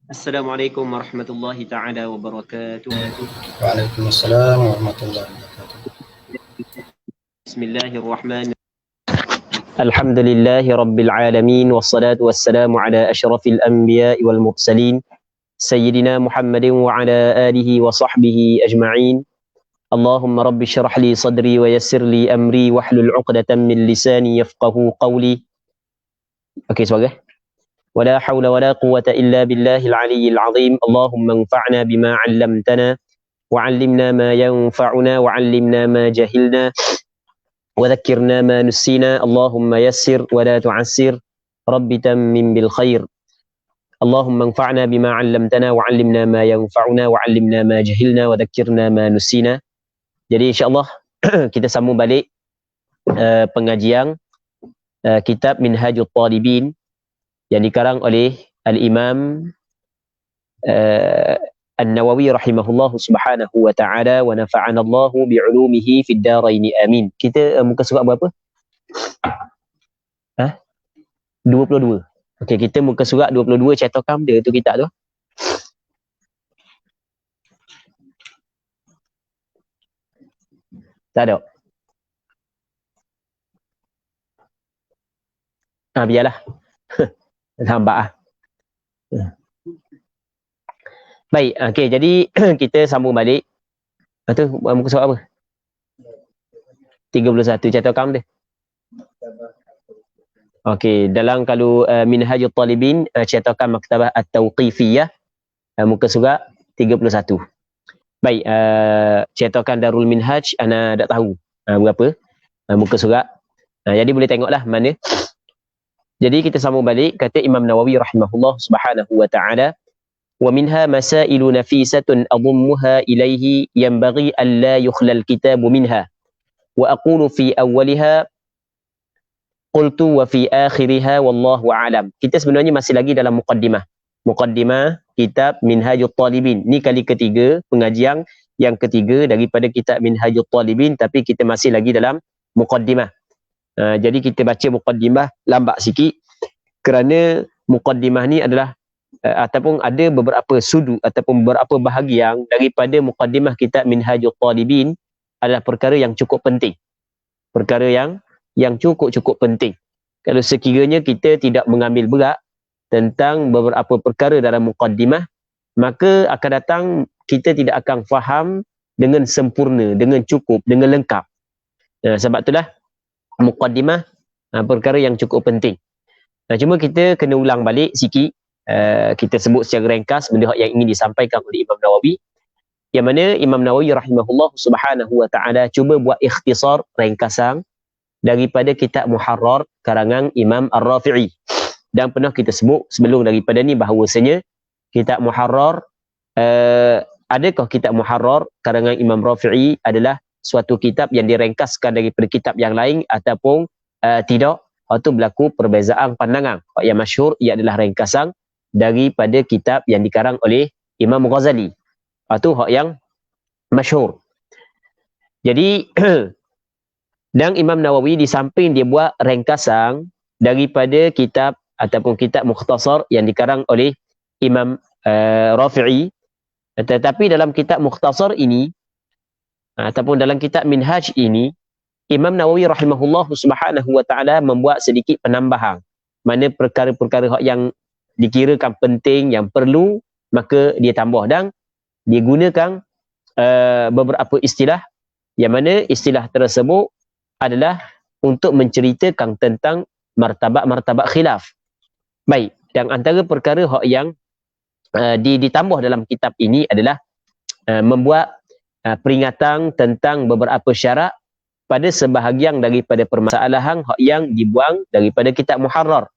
Assalamualaikum warahmatullahi taala wabarakatuh. Waalaikumsalam warahmatullahi wabarakatuh. Bismillahirrahmanirrahim. Alhamdulillahi rabbil alamin wassalatu wassalamu ala asyrafil anbiya'i wal mursalin sayyidina Muhammadin wa ala alihi wa sahbihi ajma'in. Allahumma rabbi syrah li sadri wa yassir li amri wahlul 'uqdatam min lisani yafqahu qawli. Okey, sebagai ولا حول ولا قوة إلا بالله العلي العظيم. اللهم انفعنا بما علمتنا وعلمنا ما ينفعنا وعلمنا ما جهلنا وذكرنا ما نسينا. اللهم يسر ولا تعسر رب تمم بالخير. اللهم انفعنا بما علمتنا وعلمنا ما ينفعنا وعلمنا ما جهلنا وذكرنا ما نسينا. Jadi insyaAllah kita sambung balik pengajian kitab Minhajul Talibin yang dikarang oleh Al-Imam An-Nawawi rahimahullahu subhanahu wa ta'ala wa nafa'ana Allahu bi'ulumihi fid daraini amin. Kita muka surat berapa? 22. Okey, kita muka surat 22 cetakan dia tu kitab tu. Tak ada. Biarlah. Lambat . Baik, okey, jadi kita sambung balik. Tu muka surat apa? 31 cetakan dia. Okey, dalam kalau Minhajul Talibin cetakan Maktabah At-Tauqifiyah muka surat 31. Baik, cetakan Darul Minhaj ana tak tahu berapa muka surat. Jadi boleh tengoklah mana. Jadi kita sambung balik, kata Imam Nawawi rahimahullah subhanahu wa ta'ala, wa minha masailu nafisatun adummuha ilaihi yanbaghi an la yukhlal kitabu minha wa aqulu fi awwaliha qultu wa fi akhiriha wallahu a'lam. Kita sebenarnya masih lagi dalam muqaddimah kitab Minhajul Talibin. Ni kali ketiga, pengajian yang ketiga daripada kitab Minhajul Talibin, tapi kita masih lagi dalam muqaddimah. Jadi kita baca muqaddimah lambat sikit kerana muqaddimah ni adalah ataupun ada beberapa sudut ataupun beberapa bahagian daripada muqaddimah kitab Minhajul Talibin adalah perkara yang cukup penting. Perkara yang cukup penting. Kalau sekiranya kita tidak mengambil berat tentang beberapa perkara dalam muqaddimah, maka akan datang kita tidak akan faham dengan sempurna, dengan cukup, dengan lengkap. Sebab itulah muqaddimah perkara yang cukup penting. Cuma kita kena ulang balik sikit. Kita sebut secara ringkas benda yang ingin disampaikan oleh Imam Nawawi, yang mana Imam Nawawi rahimahullah subhanahu wa ta'ala cuba buat ikhtisar, ringkasan daripada kitab Muharrar karangan Imam Ar-Rafi'i. Dan pernah kita sebut sebelum daripada ni bahawasanya kitab Muharrar, adakah kitab Muharrar karangan Imam Rafi'i adalah suatu kitab yang direngkaskan daripada kitab yang lain ataupun tidak. Itu berlaku perbezaan pandangan. Yang masyhur ia adalah ringkasan daripada kitab yang dikarang oleh Imam Ghazali. Itu hak yang masyhur. Jadi dan Imam Nawawi di samping dia buat ringkasan daripada kitab ataupun kitab mukhtasar yang dikarang oleh Imam Rafi'i, tetapi dalam kitab mukhtasar ini ataupun dalam kitab Minhaj ini, Imam Nawawi rahimahullah subhanahu wa ta'ala membuat sedikit penambahan. Mana perkara-perkara yang dikirakan penting, yang perlu, maka dia tambah. Dan dia gunakan beberapa istilah, yang mana istilah tersebut adalah untuk menceritakan tentang martabat-martabat khilaf. Baik, dan antara perkara yang ditambah dalam kitab ini adalah membuat peringatan tentang beberapa syarat pada sebahagian daripada permasalahan yang dibuang daripada kitab Muharrar.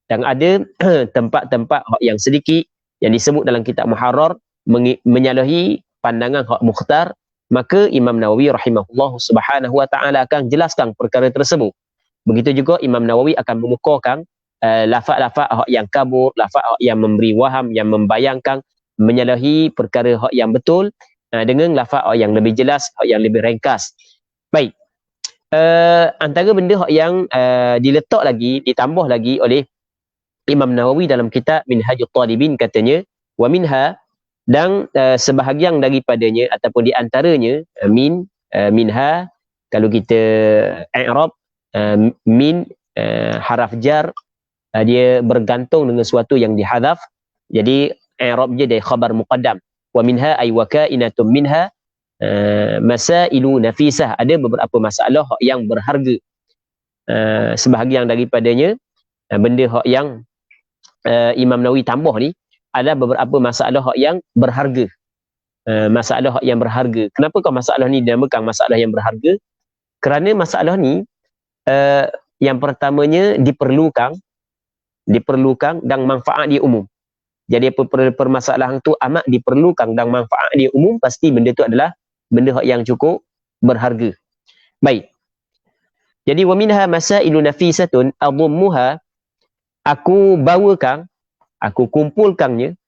Dan ada tempat-tempat yang sedikit yang disebut dalam kitab Muharrar menyalahi pandangan mukhtar, maka Imam Nawawi rahimahullah subhanahu wa ta'ala akan jelaskan perkara tersebut. Begitu juga Imam Nawawi akan memukakan lafaz-lafaz yang kabur, lafaz yang memberi waham, yang membayangkan menyalahi perkara yang betul dengan lafaz yang lebih jelas, yang lebih ringkas. Baik. Antara benda yang diletak lagi, ditambah lagi oleh Imam Nawawi dalam kitab Minhajul Talibin katanya, wa minha, dan sebahagian daripadanya ataupun di antaranya minha, kalau kita i'rab min haraf jar, dia bergantung dengan sesuatu yang dihadzaf, jadi i'rab je dari khabar muqaddam. Wa minha ay wa kainatum minha masailu nafisah, ada beberapa masalah yang berharga. Sebahagian daripadanya benda hak yang Imam Nawawi tambah ni, ada beberapa masalah yang berharga. Masalah yang berharga. Kenapa kau masalah ni dinamakan masalah yang berharga? Kerana masalah ni yang pertamanya diperlukan dan manfaat dia umum. Jadi permasalahan tu amat diperlukan dan manfaat dia umum, pasti benda tu adalah benda yang cukup berharga. Baik. Jadi wa minha masailu nafisatun adhummuha, aku bawakan, aku kumpulkannya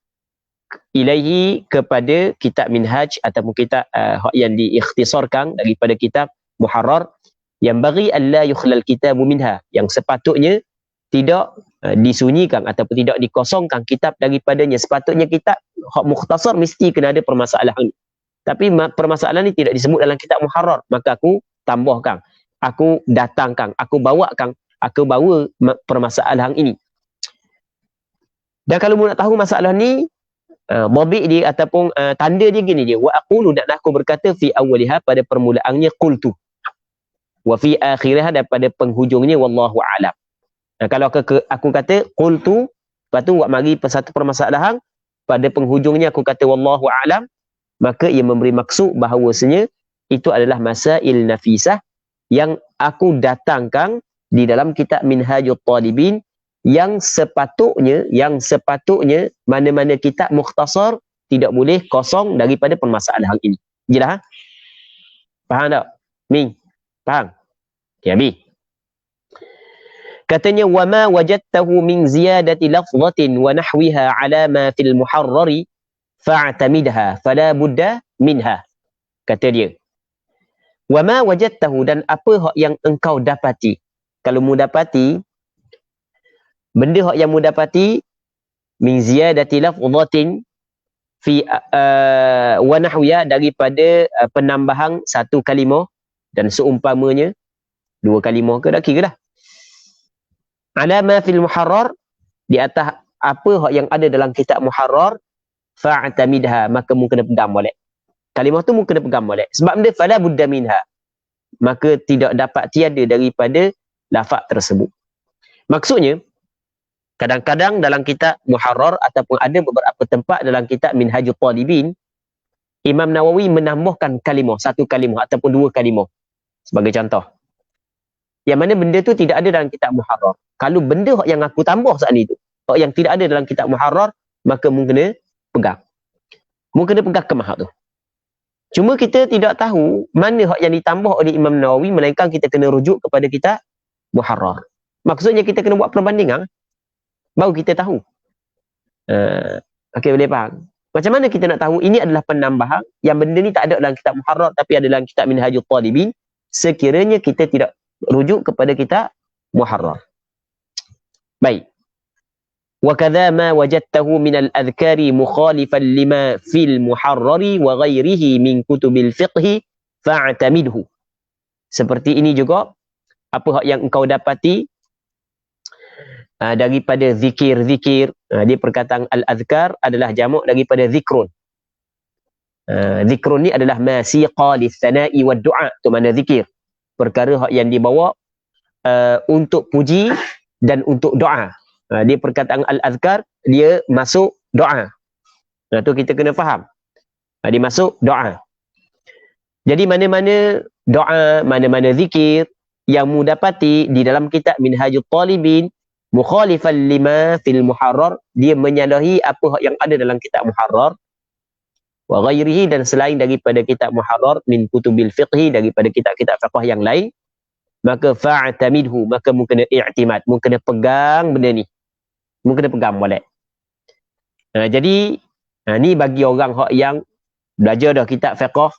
ilaihi, kepada kitab Minhaj ataupun kitab yang diikhtisarkan daripada kitab Muharrar, yang bagi alla yukhlal kitabu minha, yang sepatutnya tidak disunyikan ataupun tidak dikosongkan kitab daripadanya. Sepatutnya kitab hak mukhtasar mesti kena ada permasalahan ni, tapi permasalahan ni tidak disebut dalam kitab Muharrar, maka aku tambahkan, aku datangkan, aku bawa permasalahan ini. Dan kalau mu nak tahu masalah ni, dhabit dia ataupun tanda dia gini dia, wa aqulu, dan aku berkata, fi awwaliha, pada permulaannya, qultu, wa fi akhirah, dan pada penghujungnya, wallahu a'lam. Kalau aku kata qultu, lepas tu buat mari satu permasalahan, pada penghujungnya aku kata wallahu a'lam, maka ia memberi maksud bahawasanya itu adalah masail nafisah yang aku datangkan di dalam kitab Minhajul Talibin, yang sepatutnya mana-mana kitab mukhtasar tidak boleh kosong daripada permasalahan ini. Jelas? Faham tak? Ming? Faham? Ya, Bi. Katanya, wa ma wajadtahu min ziyadati lafzatin wa nahwiha ala ma fil muharrari fa'tamidha fala budda minha. Kata dia, wa ma wajadtahu, dan apa hak yang engkau dapati. Kalau mu dapati benda hak yang mu dapati min ziyadati lafzatin fi wa nahwiha, daripada penambahan satu kalimah dan seumpamanya, dua kalimah ke dah kira dah, ala ma fil muharrar, di atas apa hak yang ada dalam kitab Muharrar, fa'tamidha, maka mu kena pegang molek. Kalimah tu mu kena pegang molek. Sebab dia fala budda minha, maka tidak dapat tiada daripada lafaz tersebut. Maksudnya, kadang-kadang dalam kitab Muharrar ataupun ada beberapa tempat dalam kitab Minhajul Talibin, Imam Nawawi menambahkan kalimah, satu kalimah ataupun dua kalimah. Sebagai contoh, yang mana benda tu tidak ada dalam kitab Muharrar. Kalau benda yang aku tambah saat ni tu, yang tidak ada dalam kitab Muharrar, maka mu kena pegang. Mu kena pegang kemah tu. Cuma kita tidak tahu mana hak yang ditambah oleh Imam Nawawi, melainkan kita kena rujuk kepada kitab Muharrar. Maksudnya kita kena buat perbandingan, baru kita tahu. Okey, boleh faham? Macam mana kita nak tahu ini adalah penambahan, yang benda ni tak ada dalam kitab Muharrar tapi ada dalam kitab Minhajul Talibin, sekiranya kita tidak rujuk kepada kitab Muharrar. Baik. Wa kadza ma wajadtahu min al-adhkari mukhalifan lima fil muharrari wa ghairihi min kutubil fiqh fa'tamidhu. Seperti ini juga apa hak yang engkau dapati daripada zikir-zikir. Dia perkataan al-adhkar adalah jamak daripada zikrun. Zikrun ni adalah masiqa lis-sana'i wad-du'a, tu mana zikir. Perkara hak yang dibawa untuk puji dan untuk doa. Dia perkataan al-azkar, dia masuk doa. Tu kita kena faham. Dia masuk doa. Jadi mana-mana doa, mana-mana zikir yang mu dapati di dalam kitab Minhajul Talibin, mukhalifan lima fil muharrar, dia menyalahi apa yang ada dalam kitab Muharrar, wa ghairihi, dan selain daripada kitab Muharrar, min kutubil fiqhi, daripada kitab-kitab fiqh yang lain, maka fa'tamidhu, maka mu kena i'timad, mu kena pegang benda ni, mu kena pegang molek. Jadi ni bagi orang hak yang belajar dah kitab fiqh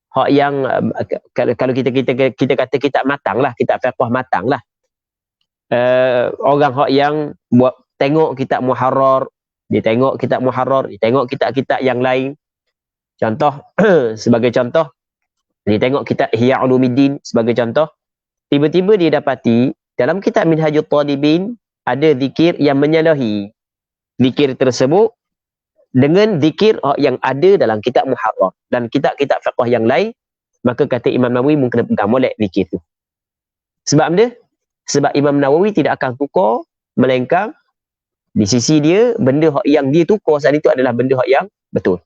hak yang kalau kita kata kitab matang lah, kitab fiqh matang lah. orang hak yang buat tengok kitab Muharrar, dia tengok kitab Muharrar, dia tengok kitab-kitab yang lain. Contoh sebagai contoh, dia tengok kitab Ihya Ulumuddin sebagai contoh, tiba-tiba dia dapati dalam kitab Minhajul Talibin ada zikir yang menyalahi zikir tersebut dengan zikir yang ada dalam kitab Muharrar dan kitab-kitab fiqh yang lain, maka kata Imam Nawawi mungkin pegang molek zikir tu. Sebab apa? Sebab Imam Nawawi tidak akan tukar, melainkan di sisi dia benda yang dia tukar saat itu adalah benda yang betul.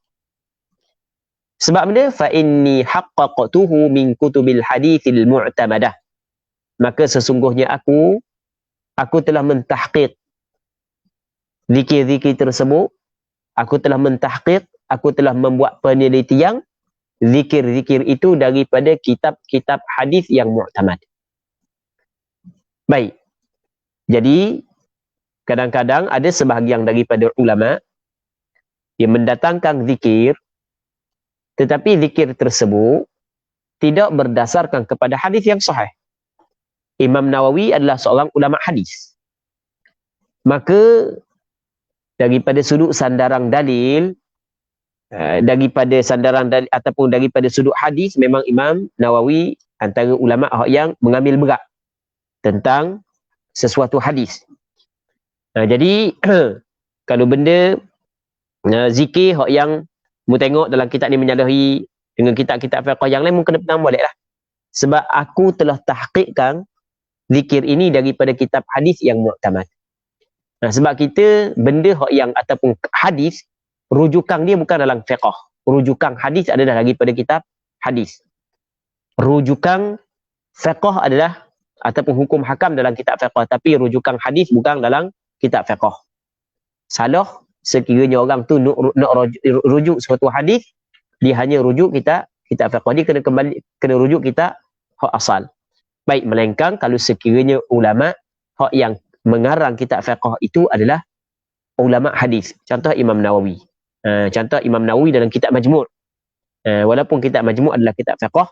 Sebab benda fa inni haqqaqtuhu min kutubil haditsil mu'tamadah. Maka sesungguhnya aku telah mentahqiq zikir-zikir tersebut, aku telah mentahqiq, aku telah membuat penelitian zikir-zikir itu daripada kitab-kitab hadis yang mu'tamad. Baik. Jadi kadang-kadang ada sebahagian daripada ulama yang mendatangkan zikir, tetapi zikir tersebut tidak berdasarkan kepada hadis yang sahih. Imam Nawawi adalah seorang ulama hadis. Maka daripada sudut sandaran dalil, ataupun daripada sudut hadis, memang Imam Nawawi antara ulama yang mengambil berat tentang sesuatu hadis. Jadi kalau benda zikir yang mu tengok dalam kitab ni menyalahi dengan kitab-kitab fiqh yang lain, mungkin kena boleh lah. Sebab aku telah tahqiqkan zikir ini daripada kitab hadis yang mu'tamad. Sebab kita benda yang ataupun hadis, rujukan dia bukan dalam fiqh. Rujukan hadis adalah daripada kitab hadis. Rujukan fiqh adalah ataupun hukum hakam dalam kitab fiqh, tapi rujukan hadis bukan dalam kitab fiqh. Salah sekiranya orang tu nak rujuk suatu hadis, dia hanya rujuk kitab fiqh, dia kena rujuk kitab hak asal. Baik, melainkan kalau sekiranya ulama hak yang mengarang kitab fiqh itu adalah ulama hadis. Contoh Imam Nawawi. Contoh Imam Nawawi dalam kitab Majmu'. Walaupun kitab Majmu' adalah kitab fiqh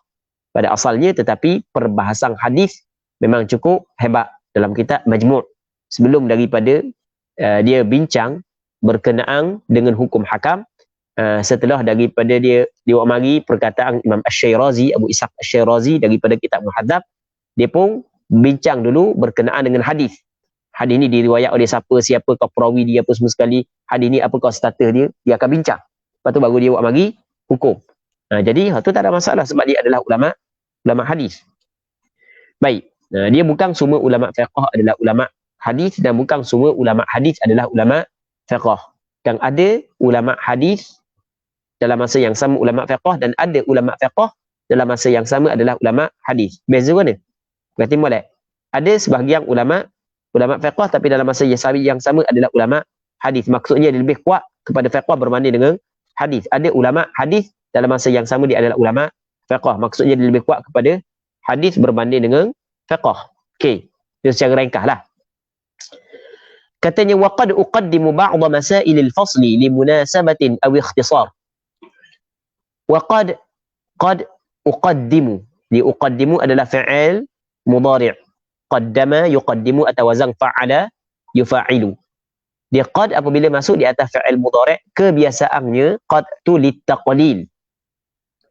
pada asalnya, tetapi perbahasan hadis memang cukup hebat dalam kitab Majmu'. Sebelum daripada dia bincang berkenaan dengan hukum hakam, setelah daripada dia mari perkataan Imam Asy-Syirazi, Abu Ishaq Asy-Syirazi daripada kitab Muhadzab, dia pun bincang dulu berkenaan dengan hadis. Hadis ni diriwayat oleh siapa kau perawi dia apa semua sekali, hadis ni apa kau status dia akan bincang. Lepas tu baru dia buat mari hukum. Jadi tu tak ada masalah sebab dia adalah ulama hadis. Baik, dia bukan semua ulama fiqh adalah ulama hadis, dan bukan semua ulama hadis adalah ulama fiqh. Kan ada ulama hadis dalam masa yang sama ulama fiqh, dan ada ulama fiqh dalam masa yang sama adalah ulama hadis. Beza mana? Berarti boleh. Ada sebahagian ulama fiqh tapi dalam masa yang sama adalah ulama hadis. Maksudnya dia lebih kuat kepada fiqh berbanding dengan hadis. Ada ulama hadis dalam masa yang sama dia adalah ulama fiqh. Maksudnya dia lebih kuat kepada hadis berbanding dengan fiqh. Okey. Itu secara ringkaslah. Katanya waqad uqaddimu ba'd masailil fasli li munasabatin aw ikhtisar. Waqad uqaddimu. Di uqaddimu adalah fi'il mudhari'. Qaddama yuqaddimu atau wazan fa'ala yufa'ilu. Dia qad apabila masuk di atas fi'il mudhari', kebiasaannya qad tu litaqlil.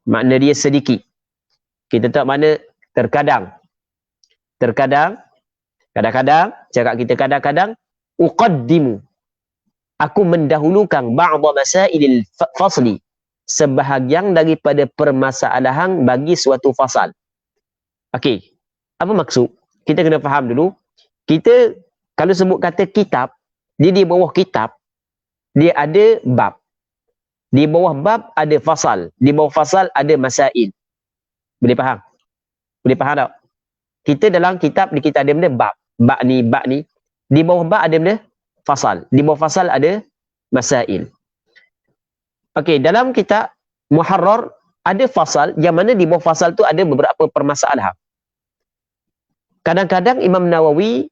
Makna dia sedikit. Kita tahu makna terkadang. Kadang-kadang, cakap kita kadang-kadang, uqaddimu. Aku mendahulukan ba'd masailil fasli. Sebahagian daripada permasalahan bagi suatu fasal. Okey. Apa maksud? Kita kena faham dulu. Kita kalau sebut kata kitab, dia di bawah kitab, dia ada bab. Di bawah bab ada fasal. Di bawah fasal ada masail. Boleh faham? Boleh faham tak? Kita dalam kitab, di kita ada benda bab. Bab ni. Di bawah bab ada benda fasal. Di bawah fasal ada masail. Okey, dalam kitab Muharrar ada fasal yang mana di bawah fasal tu ada beberapa permasalahan. Kadang-kadang Imam Nawawi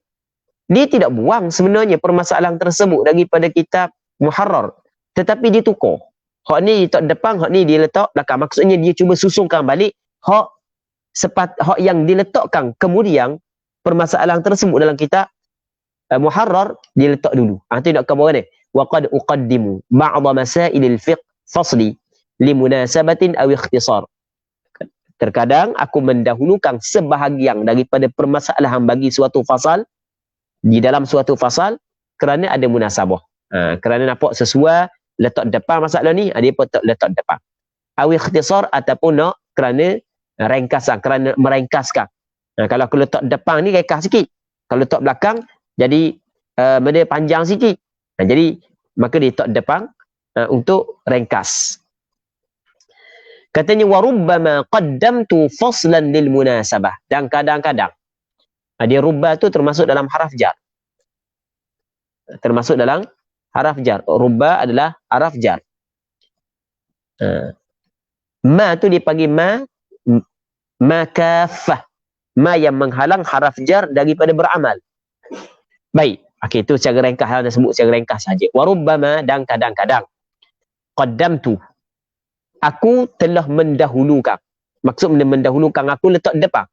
dia tidak buang sebenarnya permasalahan tersebut daripada kitab Muharrar, tetapi dia tukar. Hak ni letak depan, hak ni dia letak belakang. Maksudnya dia cuba susunkan balik hak yang diletakkan kemudian permasalahan tersebut dalam kitab muharrar dia letak dulu. Tu nak khabar ni. Wa qad uqaddimu ba'd masailil fiqh fasli li munasabatin aw ikhtisar. Terkadang aku mendahulukan sebahagian daripada permasalahan bagi suatu fasal di dalam suatu fasal kerana ada munasabah. Kerana nampak sesuai letak depan masalah ni, dia pun letak depan. Aw ikhtisar ataupun nak kerana ringkasan, kerana meringkaskan. Kalau aku letak depan ni ringkas sikit. Kalau letak belakang jadi benda panjang sikit. Jadi maka dia letak depan untuk ringkas. Katanya warubbama qaddamtu faslan lil munasabah, dan kadang-kadang dia rubba tu termasuk dalam haraf jar. Termasuk dalam haraf jar. Rubba adalah haraf jar. Ma tu dipanggil ma kafah. Ma yang menghalang haraf jar daripada beramal. Baik. Okey, itu secara ringkas, saya sebut secara ringkas saja. Warubbama, dan kadang-kadang qaddamtu, aku telah mendahulukan. Maksud mendahulukan, aku letak depan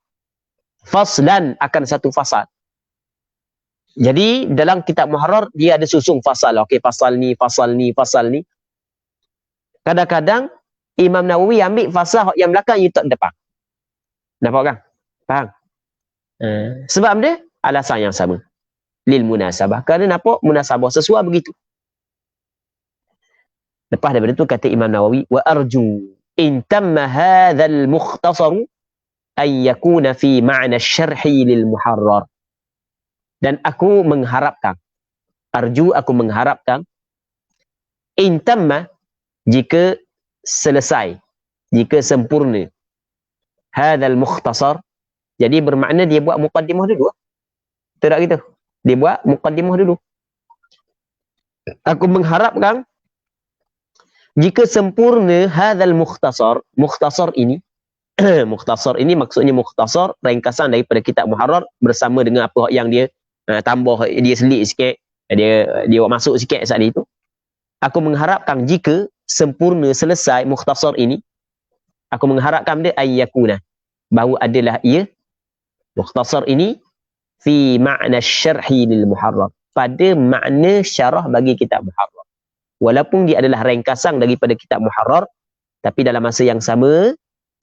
faslan, akan satu fasal. Jadi dalam kitab muharrar dia ada susung fasal. Okey, fasal ni, fasal ni, fasal ni. Kadang-kadang Imam Nawawi ambil fasal yang belakang, dia letak depan. Nampak kan? Faham? Sebab dia alasan yang sama. Lil munasabah. Kerana nampak munasabah sesuai begitu. Lepas daripada itu kata Imam Nawawi, wa arju in tamma hadzal mukhtasar an yakuna fi ma'na syarhi lil muharrar. Dan aku mengharapkan, arju aku mengharapkan, in tamma, jika selesai, jika sempurna, hadzal mukhtasar, jadi bermakna dia buat muqaddimah dulu. Betul tak gitu? Dia buat muqaddimah dulu. Aku mengharapkan jika sempurna hadzal mukhtasar, mukhtasar ini mukhtasar ini maksudnya mukhtasar, ringkasan daripada kitab muharrar bersama dengan apa yang dia tambah, dia selit sikit, dia masuk sikit saat itu. Aku mengharapkan jika sempurna selesai mukhtasar ini, aku mengharapkan dia ayyakuna, bahawa adalah ia mukhtasar ini fi ma'na syarhi lil muharrar, pada makna syarah bagi kitab muharrar. Walaupun dia adalah ringkasan daripada kitab muharrar, tapi dalam masa yang sama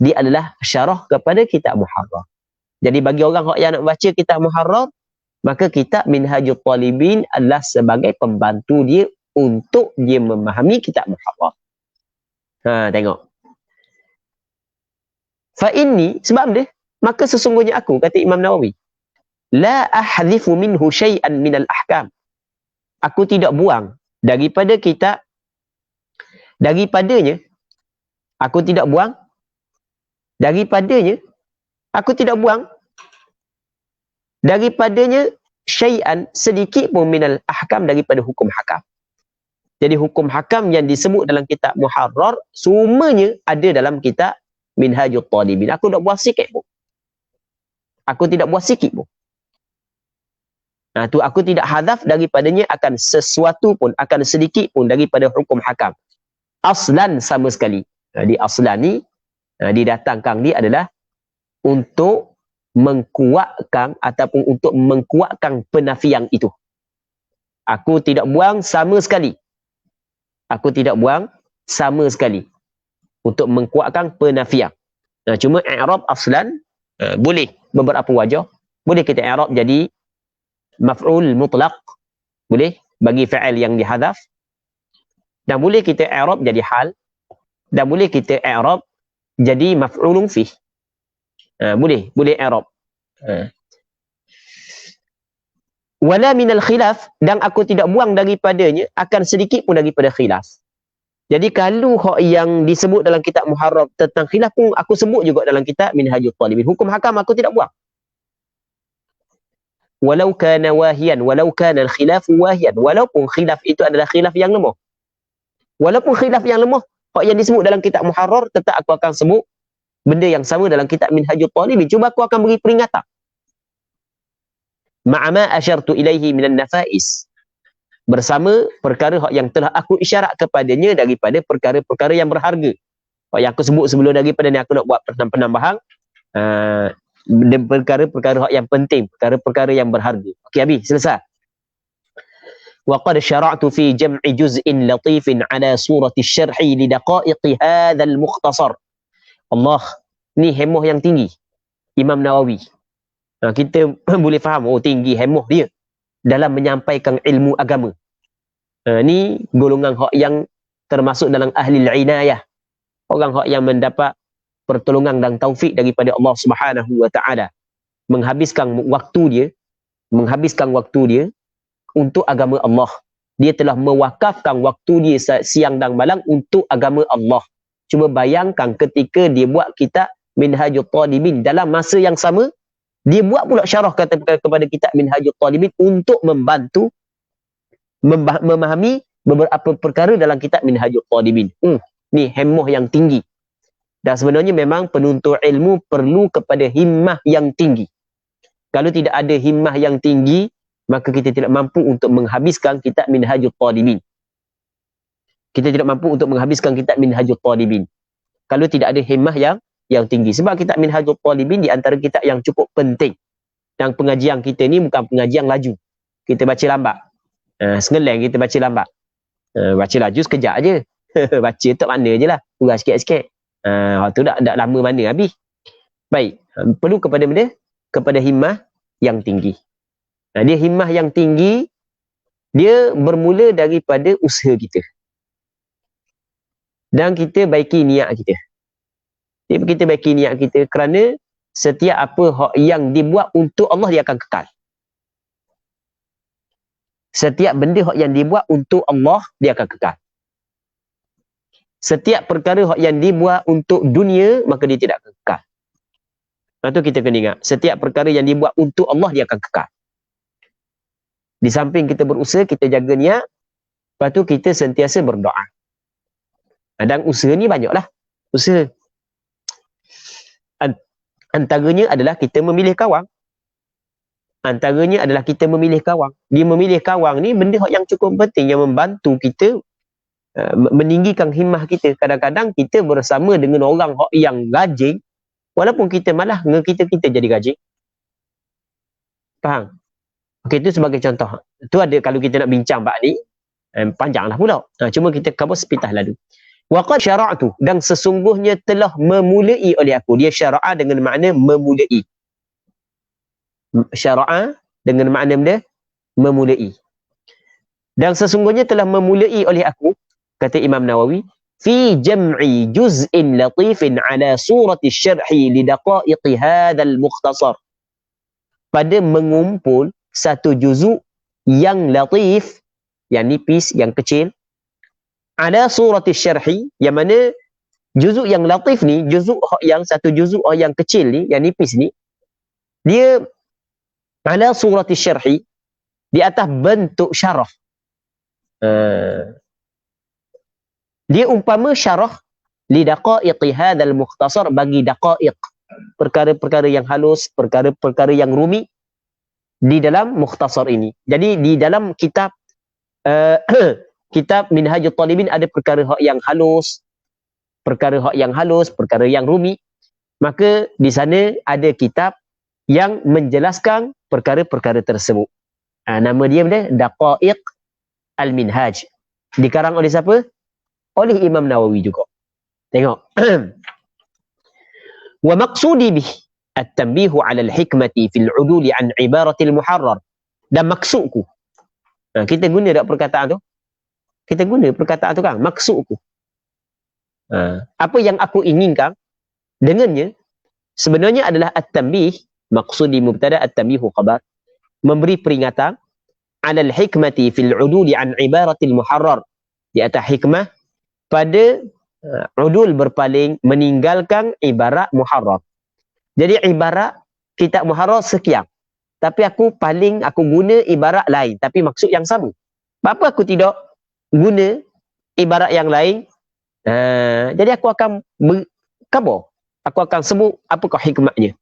dia adalah syarah kepada kitab muharrar. Jadi bagi orang yang nak baca kitab muharrar, maka kitab Minhajul Talibin adalah sebagai pembantu dia untuk dia memahami kitab muharrar. Tengok. Fa inni, sebab dia, maka sesungguhnya aku, kata Imam Nawawi, la ahdhifu minhu syai'an minal ahkam. Aku tidak buang daripada kitab, daripadanya, aku tidak buang, daripadanya, aku tidak buang, daripadanya syai'an, sedikit pun minal ahkam, daripada hukum hakam. Jadi hukum hakam yang disebut dalam kitab muharrar, semuanya ada dalam kitab Minhajul Talibin. Aku tak buang sikit pun. Aku tidak buang sikit pun. Tu aku tidak hadaf daripadanya akan sesuatu pun, akan sedikit pun daripada hukum hakam. Aslan sama sekali. Di aslan ni, didatangkan dia adalah untuk mengkuatkan ataupun untuk mengkuatkan penafian itu. Aku tidak buang sama sekali. Aku tidak buang sama sekali untuk mengkuatkan penafian. Cuma i'rab aslan boleh beberapa wajah. Boleh kita i'rab jadi maf'ul mutlaq, boleh bagi fa'il yang dihadaf, dan boleh kita i'rab jadi hal, dan boleh kita i'rab jadi maf'ulun fih. Boleh i'rab. Wala minal khilaf, dan aku tidak buang daripadanya akan sedikit pun daripada khilaf. Jadi kalau hak yang disebut dalam kitab muharrar tentang khilaf pun aku sebut juga dalam kitab Minhajul Talibin. Hukum hakam aku tidak buang. Walau kana wahiyan, walau kana al-khilaf wahiyan, walaupun khilaf itu adalah khilaf yang lemah. Walaupun khilaf yang lemah, hak yang disebut dalam kitab muharrar tetap aku akan sebut benda yang sama dalam kitab Minhajul Talibin. Cuba aku akan beri peringatan. Ma'ama asyartu ilaihi minan nafais, bersama perkara yang telah aku isyarat kepadanya daripada perkara-perkara yang berharga. Yang aku sebut sebelum daripada ni aku nak buat penambahan, perkara-perkara yang penting, perkara-perkara yang berharga. Okey, habis, selesai. وقد شرعت في جمع جزء لطيف على صورة الشرح لدقائق هذا المختصر. Allah, ni hemoh yang tinggi Imam Nawawi. Kita boleh faham, oh tinggi hemoh dia dalam menyampaikan ilmu agama. Ni golongan hak yang termasuk dalam ahli al-inayah, orang hak yang mendapat pertolongan dan taufik daripada Allah Subhanahu wa taala, menghabiskan waktu dia untuk agama Allah. Dia telah mewakafkan waktu dia siang dan malam untuk agama Allah. Cuba bayangkan ketika dia buat kitab Minhajul Talibin, dalam masa yang sama dia buat pula syarah kepada kitab Minhajul Talibin untuk membantu memahami beberapa perkara dalam kitab Minhajul Talibin. Ni hemoh yang tinggi. Dan sebenarnya memang penuntut ilmu perlu kepada himmah yang tinggi. Kalau tidak ada himmah yang tinggi, maka kita tidak mampu untuk menghabiskan kitab Minhajul Talibin. Kita tidak mampu untuk menghabiskan kitab Minhajul Talibin kalau tidak ada himmah yang tinggi. Sebab kitab Minhajul Talibin di antara kitab yang cukup penting. Yang pengajian kita ni bukan pengajian laju. Kita baca lambat. Sengeleng kita baca lambat. Baca laju sekejap je. Baca tak mana je lah. Kurang sikit-sikit. Tu tak lama mana habis. Baik. Perlu kepada benda? Kepada himmah yang tinggi. Dia himmah yang tinggi, dia bermula daripada usaha kita. Dan kita baiki niat kita. Kita baiki niat kita kerana setiap apa hak yang dibuat untuk Allah, dia akan kekal. Setiap benda hak yang dibuat untuk Allah, dia akan kekal. Setiap perkara hak yang dibuat untuk dunia, maka dia tidak akan kekal. Lepas tu kita kena ingat, setiap perkara yang dibuat untuk Allah, dia akan kekal. Di samping kita berusaha, kita jaga niat, lepas tu kita sentiasa berdoa. Dan usaha ni banyaklah. Usaha. Antaranya adalah kita memilih kawang. Antaranya adalah kita memilih kawang. Dia memilih kawang ni benda yang cukup penting yang membantu kita meninggikan himmah kita. Kadang-kadang kita bersama dengan orang yang rajin, walaupun kita malah kita jadi rajin. Faham? Okey, itu sebagai contoh. Itu ada kalau kita nak bincang bab ni, panjanglah pula. Cuma kita cover sepintas lalu. Waqad syara'tu, dan sesungguhnya telah memulai oleh aku. Dia syara'a dengan makna memulai. Syara'a dengan makna benda memulai. Dan sesungguhnya telah memulai oleh aku, kata Imam Nawawi, fi jam'i juz'in latifin ala surati syarhi li daqa'iqi hadzal mukhtasar. Pada mengumpul satu juzuk yang latif, yang nipis, yang kecil, ada surati syarhi, yang mana juzuk yang latif ni, satu juzuk yang kecil ni, yang nipis ni, dia ala surati syarhi, di atas bentuk syarah. Dia umpama syarah li daqa'iqi hadzal mukhtasar, bagi daqa'iq, perkara-perkara yang halus, perkara-perkara yang rumit di dalam mukhtasar ini. Jadi di dalam kitab kitab Minhajul Talibin ada perkara yang halus, perkara yang rumit. Maka di sana ada kitab yang menjelaskan perkara-perkara tersebut. Nama dia Daqa'iq Al-Minhaj. Dikarang oleh siapa? Oleh Imam Nawawi juga. Tengok. Wa maqsudi bih at-tanbihu 'ala al-hikmati fil 'uduli 'an ibaratil muharrar. Dan maksudku. Kita guna tak perkataan tu? Kita guna perkataan tu kan? Maksudku. Apa yang aku inginkan dengannya sebenarnya adalah at-tanbih, maksudi mubtada, at-tanbihu khabar, memberi peringatan 'ala al-hikmati fil 'uduli 'an ibaratil muharrar, di atas hikmah pada udul berpaling, meninggalkan ibarat muharrar. Jadi ibarat kitab muharrar sekian, tapi aku guna ibarat lain tapi maksud yang sama. Apa aku tidak guna ibarat yang lain? Jadi aku akan khabar, aku akan sebut apakah hikmahnya.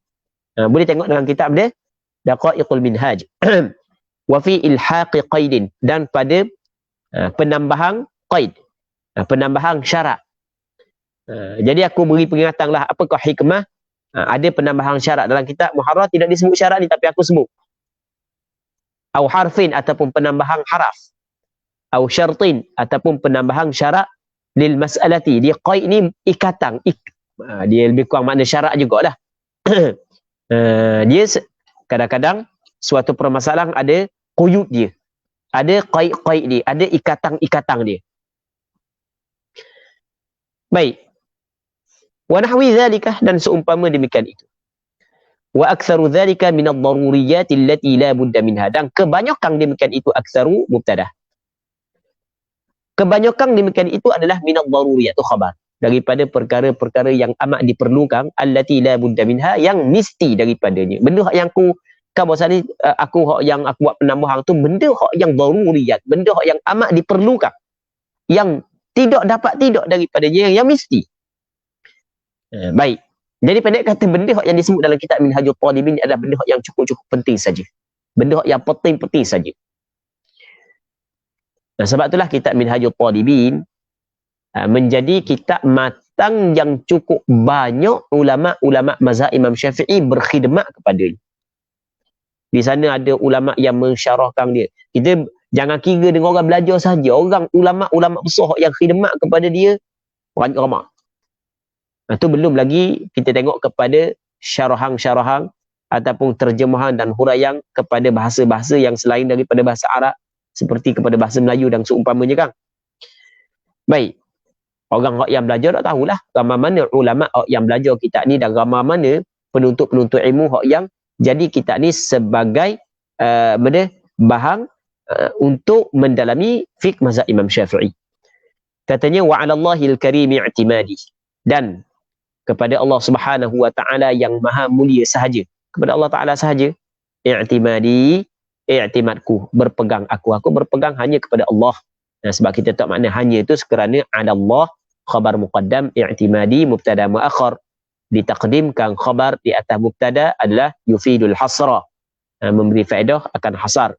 Boleh tengok dalam kitab dia Daqa'iqul Minhaj. Wa fi ilhaqi qaidin, dan pada penambahan qaid, penambahan syarat. Jadi aku beri peringatan lah apakah hikmah. Ada penambahan syarat dalam kitab muharrar, tidak disebut syarat ni tapi aku sebut. Au harfin, ataupun penambahan haraf. au syartin, ataupun penambahan syarat lil mas'alati. Dia qaid ni ikatan, dia lebih kurang makna syarat jugalah. Dia kadang-kadang suatu permasalahan ada quyud dia, ada qaid dia, ada ikatan dia. Baik. Wa nahwi dhalika, dan seumpama demikian itu. Wa aktsaru dhalika min ad-daruriyat allati la budda minha, dan kebanyakan demikian itu, aktsaru mubtada. Kebanyakan demikian itu adalah min ad-daruriyat, itu khabar, daripada perkara-perkara yang amat diperlukan, allati la budda minha, yang mesti daripadanya. Benda yang aku bahasa ni, aku yang aku buat penambahan tu benda yang daruriyat, benda yang amat diperlukan, yang tidak daripadanya, yang mesti. Baik. Jadi pendek kata, benda yang disebut dalam kitab Minhajul Talibin adalah benda yang cukup penting saja. Benda yang penting saja. Nah, sebab itulah kitab Minhajul Talibin menjadi kitab matang yang cukup banyak ulama-ulama mazhab Imam Syafi'i berkhidmat kepadanya. Di sana ada ulama yang mensyarahkan dia. Kita jangan kira dengan orang belajar saja. Orang ulama besar yang khidmat kepada dia ramai. Itu belum lagi kita tengok kepada syarahan ataupun terjemahan dan huraian kepada bahasa-bahasa yang selain daripada bahasa Arab, seperti kepada bahasa Melayu dan seumpamanya kan. Baik. Orang yang belajar tak tahulah ramai mana ulama yang belajar kitab ni, dan ramai mana penuntut ilmu yang jadi kitab ni sebagai bahan untuk mendalami fiqh mazhab Imam Syafi'i. Katanya wa 'ala Allahil karim i'timadi, dan kepada Allah Subhanahu wa taala yang maha mulia sahaja, kepada Allah taala sahaja i'timadi, i'timadku, berpegang aku berpegang hanya kepada Allah. Nah, sebab kita tahu makna hanya itu sekerana 'ala Allah khabar muqaddam, i'timadi mubtada muakhar, ditaqdimkan khabar di atas mubtada adalah yufidul hasra, memberi faedah akan hasar.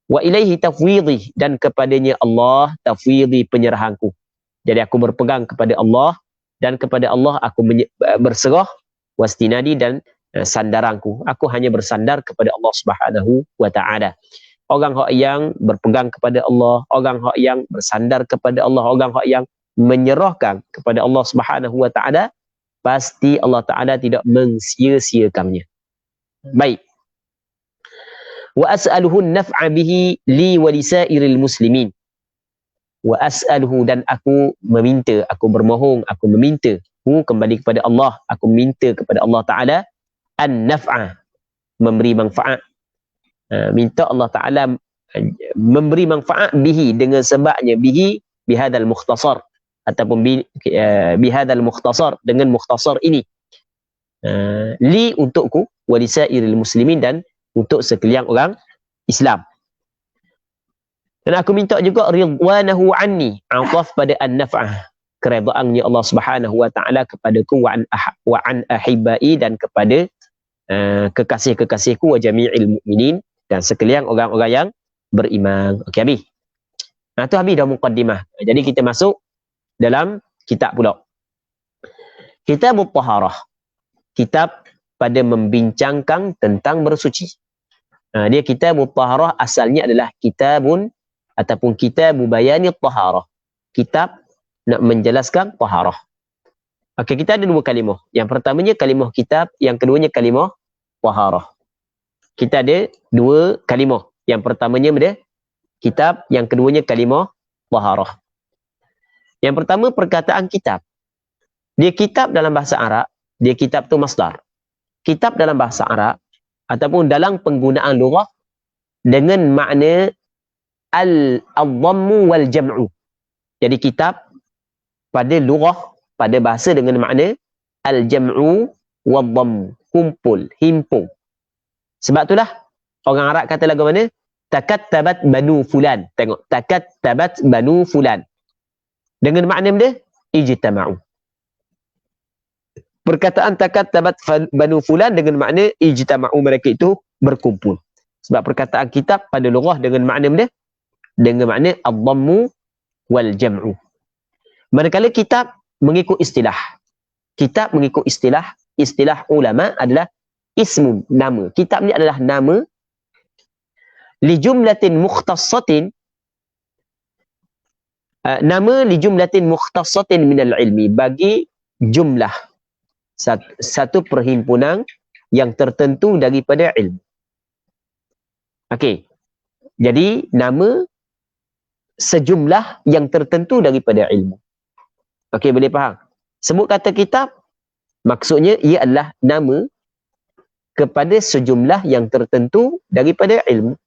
Wa ilaihi tafwidhi, dan kepadanya Allah tafwidhi penyerahanku. Jadi aku berpegang kepada Allah, dan kepada Allah aku berserah, wastinadi, dan sandaranku. Aku hanya bersandar kepada Allah Subhanahu wa taala. Orang yang berpegang kepada Allah, orang yang bersandar kepada Allah, orang yang menyerahkan kepada Allah Subhanahu wa taala, pasti Allah taala tidak mensia-siakannya. Baik. Wa as'aluhu an-naf'a bihi li wa lisairil muslimin. Wa as'aluhu, dan aku meminta, aku bermohon, aku meminta, kembali kepada Allah, aku minta kepada Allah taala an-naf'a, memberi manfaat. Minta Allah taala memberi manfaat bihi, dengan sebabnya, bihi bihadzal mukhtasar, ataupun bihadzal mukhtasar, dengan mukhtasar ini, li untukku, wa lisairil muslimin, dan untuk sekalian orang Islam. Dan aku minta juga ridwanahu anni, ataf pada an-naf'ah, keredaannya Allah Subhanahu wa taala kepadaku, wa an ahibai, dan kepada kekasih-kekasihku, wa jami'il mu'minin, dan sekalian orang-orang yang beriman. Okey, habis. Nah, tu habis dah muqaddimah. Jadi kita masuk dalam kitab pula. Kitabut Taharah. Kitab pada membincangkan tentang bersuci. Dia Kitabut Taharah asalnya adalah kitabun ataupun kitabu bayani taharah. Kitab nak menjelaskan taharah. Okey, kita ada dua kalimah. Yang pertamanya kalimah kitab, yang keduanya kalimah taharah. Kita ada dua kalimah. Yang pertamanya ada kitab, yang keduanya kalimah taharah. Yang pertama perkataan kitab. Dia kitab dalam bahasa Arab, dia kitab tu masdar. Kitab dalam bahasa Arab ataupun dalam penggunaan lughah dengan makna al-dhammu wal jam'u. Jadi kitab pada lughah, pada bahasa dengan makna al-jam'u wal dhamm, kumpul, himpun. Sebab itulah orang Arab kata lagu mana? Takattabat banu fulan. Tengok, takattabat banu fulan. Dengan makna benda ijtama'u. Perkataan takattabat banu fulan dengan makna ijtama'u, mereka itu berkumpul. Sebab perkataan kitab pada lughah dengan makna benda, dengan makna ad-dhammu wal jam'u. Manakala kitab mengikut istilah. Kitab mengikut istilah ulama adalah ismun, nama. Kitab ni adalah nama li jumlatin mukhtassatin, Nama li jumlatin mukhtassatin minal ilmi, bagi jumlah satu perhimpunan yang tertentu daripada ilmu. Okey. Jadi nama sejumlah yang tertentu daripada ilmu. Okey, boleh faham? Sebut kata kitab, maksudnya ia adalah nama kepada sejumlah yang tertentu daripada ilmu.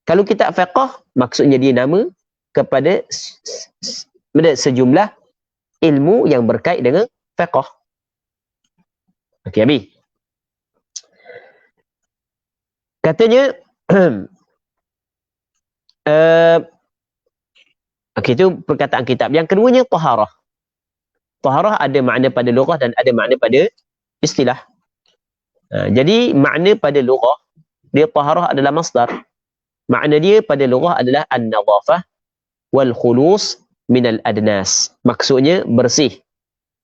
Kalau kitab fiqh, maksudnya dia nama kepada sejumlah ilmu yang berkait dengan fiqh. Okey, habis. Katanya okey, itu perkataan kitab. Yang keduanya taharah. Taharah ada makna pada lughah dan ada makna pada istilah. Jadi makna pada lughah, dia taharah adalah masdar. Makna dia pada lughah adalah an-nadhafah wal khulus minal adnas. Maksudnya bersih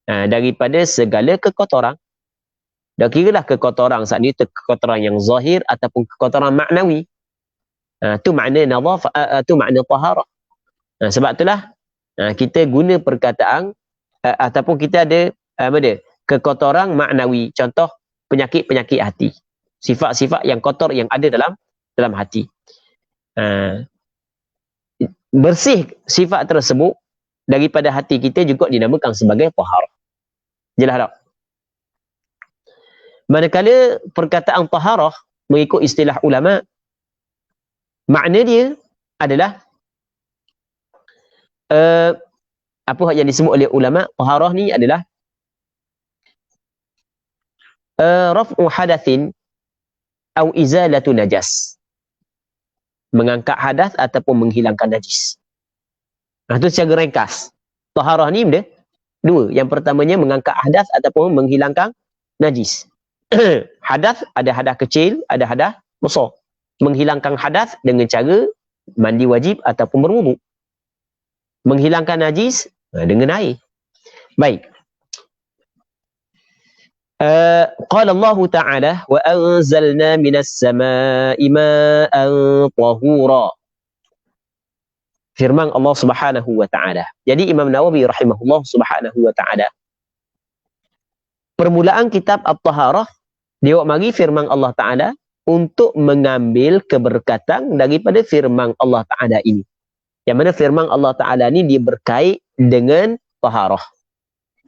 daripada segala kekotoran. Dah kiralah kekotoran saat ni kekotoran yang zahir ataupun kekotoran maknawi. Tu makna nadhafah, tu makna taharah. Sebab itulah kita guna perkataan ataupun kita ada kekotoran maknawi. Contoh penyakit-penyakit hati. Sifat-sifat yang kotor yang ada dalam hati. Bersih sifat tersebut daripada hati kita juga dinamakan sebagai taharah. Jelas tak? Manakala perkataan taharah mengikut istilah ulama, makna dia adalah apa yang disebut oleh ulama, taharah ni adalah raf'u hadatsin au izalatu najas. Mengangkat hadas ataupun menghilangkan najis. Itu secara ringkas. Taharah ni benda dua. Yang pertamanya mengangkat hadas ataupun menghilangkan najis. Hadas, ada hadas kecil, ada hadas besar. Menghilangkan hadas dengan cara mandi wajib ataupun berwudu. Menghilangkan najis dengan air. Baik. Qala Allah Ta'ala wa anzalna minas samaa'i ma'an tahura. Firman Allah Subhanahu wa Ta'ala. Jadi Imam Nawawi rahimahullah Subhanahu wa Ta'ala, permulaan kitab At-Taharah, dia mari firman Allah Ta'ala untuk mengambil keberkatan daripada firman Allah Ta'ala ini. Yang mana firman Allah Ta'ala ini dia berkait dengan taharah.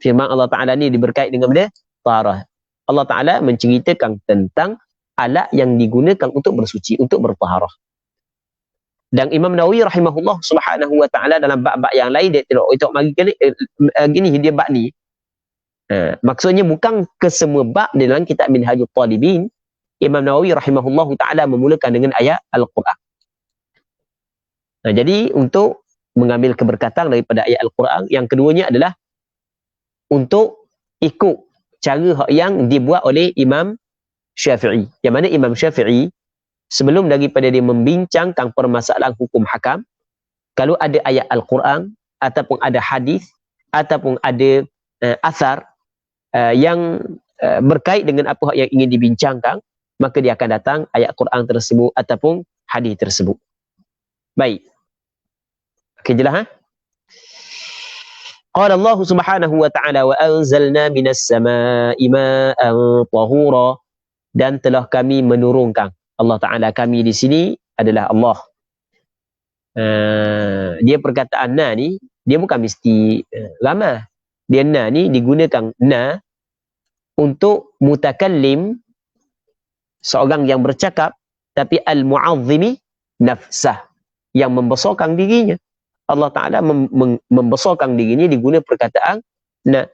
Firman Allah Ta'ala ini dia berkait dengan benda taharah. Allah Ta'ala menceritakan tentang alat yang digunakan untuk bersuci, untuk bertaharah. Dan Imam Nawawi rahimahullah Subhanahu wa Ta'ala dalam bab-bab yang lain dia tidak mari gini dia bab ni. Maksudnya bukan kesemua bab dalam kitab Minhajul Talibin Imam Nawawi rahimahullah Ta'ala memulakan dengan ayat Al-Quran. Jadi untuk mengambil keberkatan daripada ayat Al-Quran, yang keduanya adalah untuk ikut cara yang dibuat oleh Imam Syafi'i. Yang mana Imam Syafi'i sebelum daripada dia membincangkan permasalahan hukum hakam, kalau ada ayat Al-Quran ataupun ada hadis ataupun ada asar yang berkait dengan apa yang ingin dibincangkan, maka dia akan datang ayat Quran tersebut ataupun hadis tersebut. Baik. Okey, jelas Qala Allah Subhanahu wa Ta'ala wa anzalna minas samaa'i ma'an tahura, dan telah kami menurunkan. Allah Ta'ala kami di sini adalah Allah. Dia perkataan na ni dia bukan mesti ramah. Dia na ni digunakan na untuk mutakallim, seorang yang bercakap, tapi al-mu'azzimi nafsah, yang membesarkan dirinya. Allah Ta'ala membesarkan dirinya diguna perkataan na.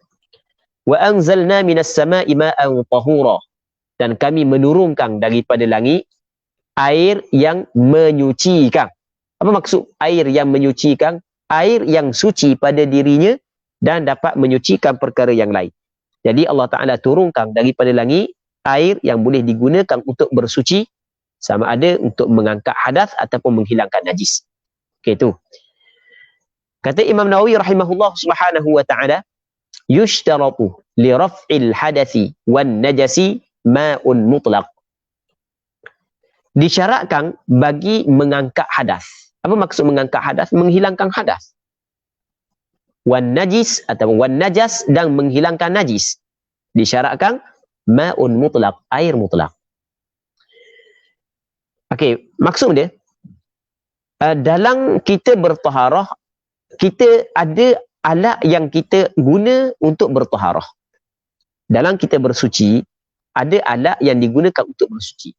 Wa anzalna minas samaa'i ma'an tahura, dan kami menurunkan daripada langit air yang menyucikan. Apa maksud air yang menyucikan? Air yang suci pada dirinya dan dapat menyucikan perkara yang lain. Jadi Allah Ta'ala turunkan daripada langit air yang boleh digunakan untuk bersuci, sama ada untuk mengangkat hadas ataupun menghilangkan najis. Okey, tu. Kata Imam Nawawi rahimahullah Subhanahu wa Ta'ala, yushtaratu li raf'il hadathi wan najasi ma'un mutlaq. Disyaratkan bagi mengangkat hadas. Apa maksud mengangkat hadas? Menghilangkan hadas. wan najis atau wan najas dan menghilangkan najis. Disyaratkan ma'un mutlaq, air mutlak. Okey, maksud dia dalam kita bertaharah, kita ada alat yang kita guna untuk bertaharah. Dalam kita bersuci, ada alat yang digunakan untuk bersuci.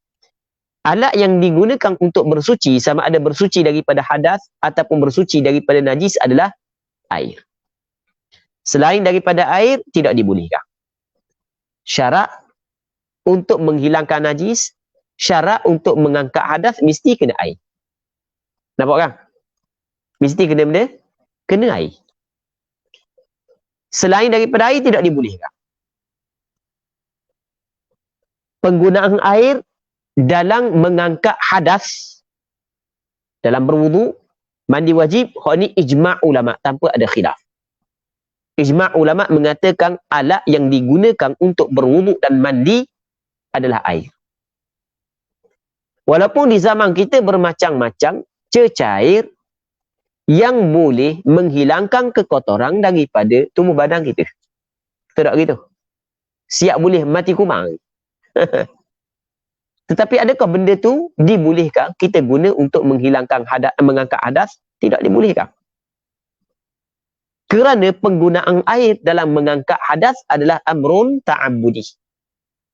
Alat yang digunakan untuk bersuci, sama ada bersuci daripada hadas ataupun bersuci daripada najis, adalah air. Selain daripada air, tidak dibolehkan. Syarat untuk menghilangkan najis, syarat untuk mengangkat hadas, mesti kena air. Nampak kan? Mesti kena benda? Kena air. Selain daripada air, tidak dibolehkan. Penggunaan air dalam mengangkat hadas, dalam berwudu, mandi wajib, hak ni ijma' ulama' tanpa ada khilaf. Ijma' ulama' mengatakan alat yang digunakan untuk berwudu dan mandi adalah air. Walaupun di zaman kita bermacam-macam cecair yang boleh menghilangkan kekotoran daripada tubuh badan kita. Tak gitu. Siap boleh mati kumang. Tetapi adakah benda tu dibolehkan kita guna untuk menghilangkan hadas, mengangkat hadas? Tidak dibolehkan. Kerana penggunaan air dalam mengangkat hadas adalah amrun ta'abbudi.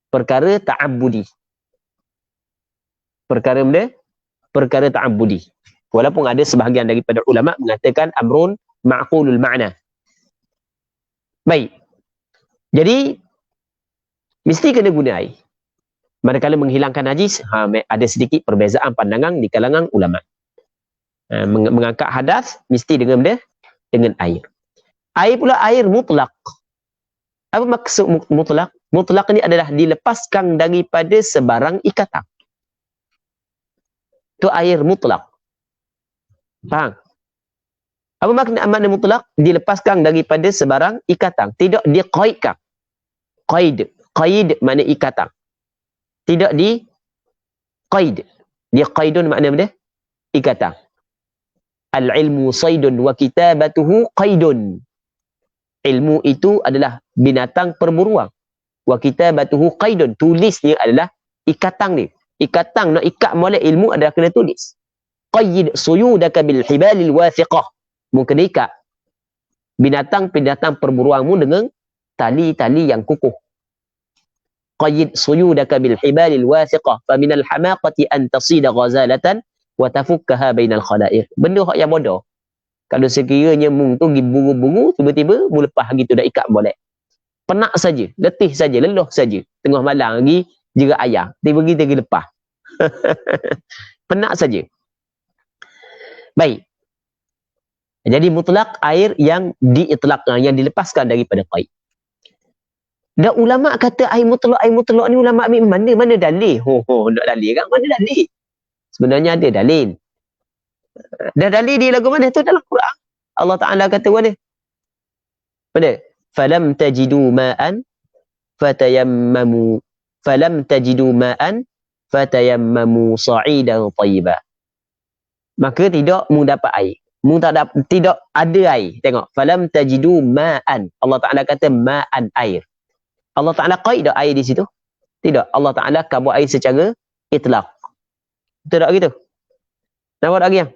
Perkara ta'abbudi. Perkara benda? Perkara ta'abbudi. Walaupun ada sebahagian daripada ulama mengatakan amrun ma'qulul ma'na. Baik. Jadi, mesti kena guna air. Manakala menghilangkan najis, ada sedikit perbezaan pandangan di kalangan ulama. Mengangkat hadas, mesti dengan benda? Dengan air. Air pula air mutlak. Apa maksud mutlak? Mutlak ini adalah dilepaskan daripada sebarang ikatan. Itu air mutlak. Faham? Apa makna mutlak? Dilepaskan daripada sebarang ikatan. Tidak diqaidkan. Qaid makna ikatan. Tidak di-qaid. Di-qaidun makna benda? Ikatan. Al-ilmu saydun wa kitabatuhu qaidun. Ilmu itu adalah binatang perburuan. Wa kitabatuhu qaidun. Tulisnya adalah ikatan dia. Ikatan nak ikat molek ilmu adalah kena tulis. Qayyid suyudaka bil hibalil wathiqah. Mungkin ikat binatang-binatang perburuanmu dengan tali-tali yang kukuh. Qayyid suyudaka bil hibalil wathiqah fa minal hamaqati an tasida ghazalatan wa tafukkaha bainal khalaiq. Benda hak yang bodoh. Kalau sekiranya mung tu pergi buru-buru, tiba-tiba mu lepas gitu dah ikat boleh. Penat saja, letih saja, leluh saja. Tengah malam lagi jerat ayam, tiba-tiba lepas. Penat saja. Baik. Jadi mutlak air yang diitlaqkan, yang dilepaskan daripada qaid. Dan ulama kata air mutlak ni ulama ambil mana dalil? Nak dalil kan? Mana dalil? Sebenarnya ada dalil. Dan dalil di lagu mana tu dalam Quran? Allah Taala kata mana? Mana? Falam tajidu ma'an fatayammamu sa'idan tayyiban. Maka tidak mu dapat air. Mu tidak ada air. Tengok, falam tajidu ma'an. Allah Taala kata ma'an, air. Allah Taala qaid dak air di situ? Tidak. Allah Taala kabut air secara itlaq. Betul tak gitu? Nampak tak yang?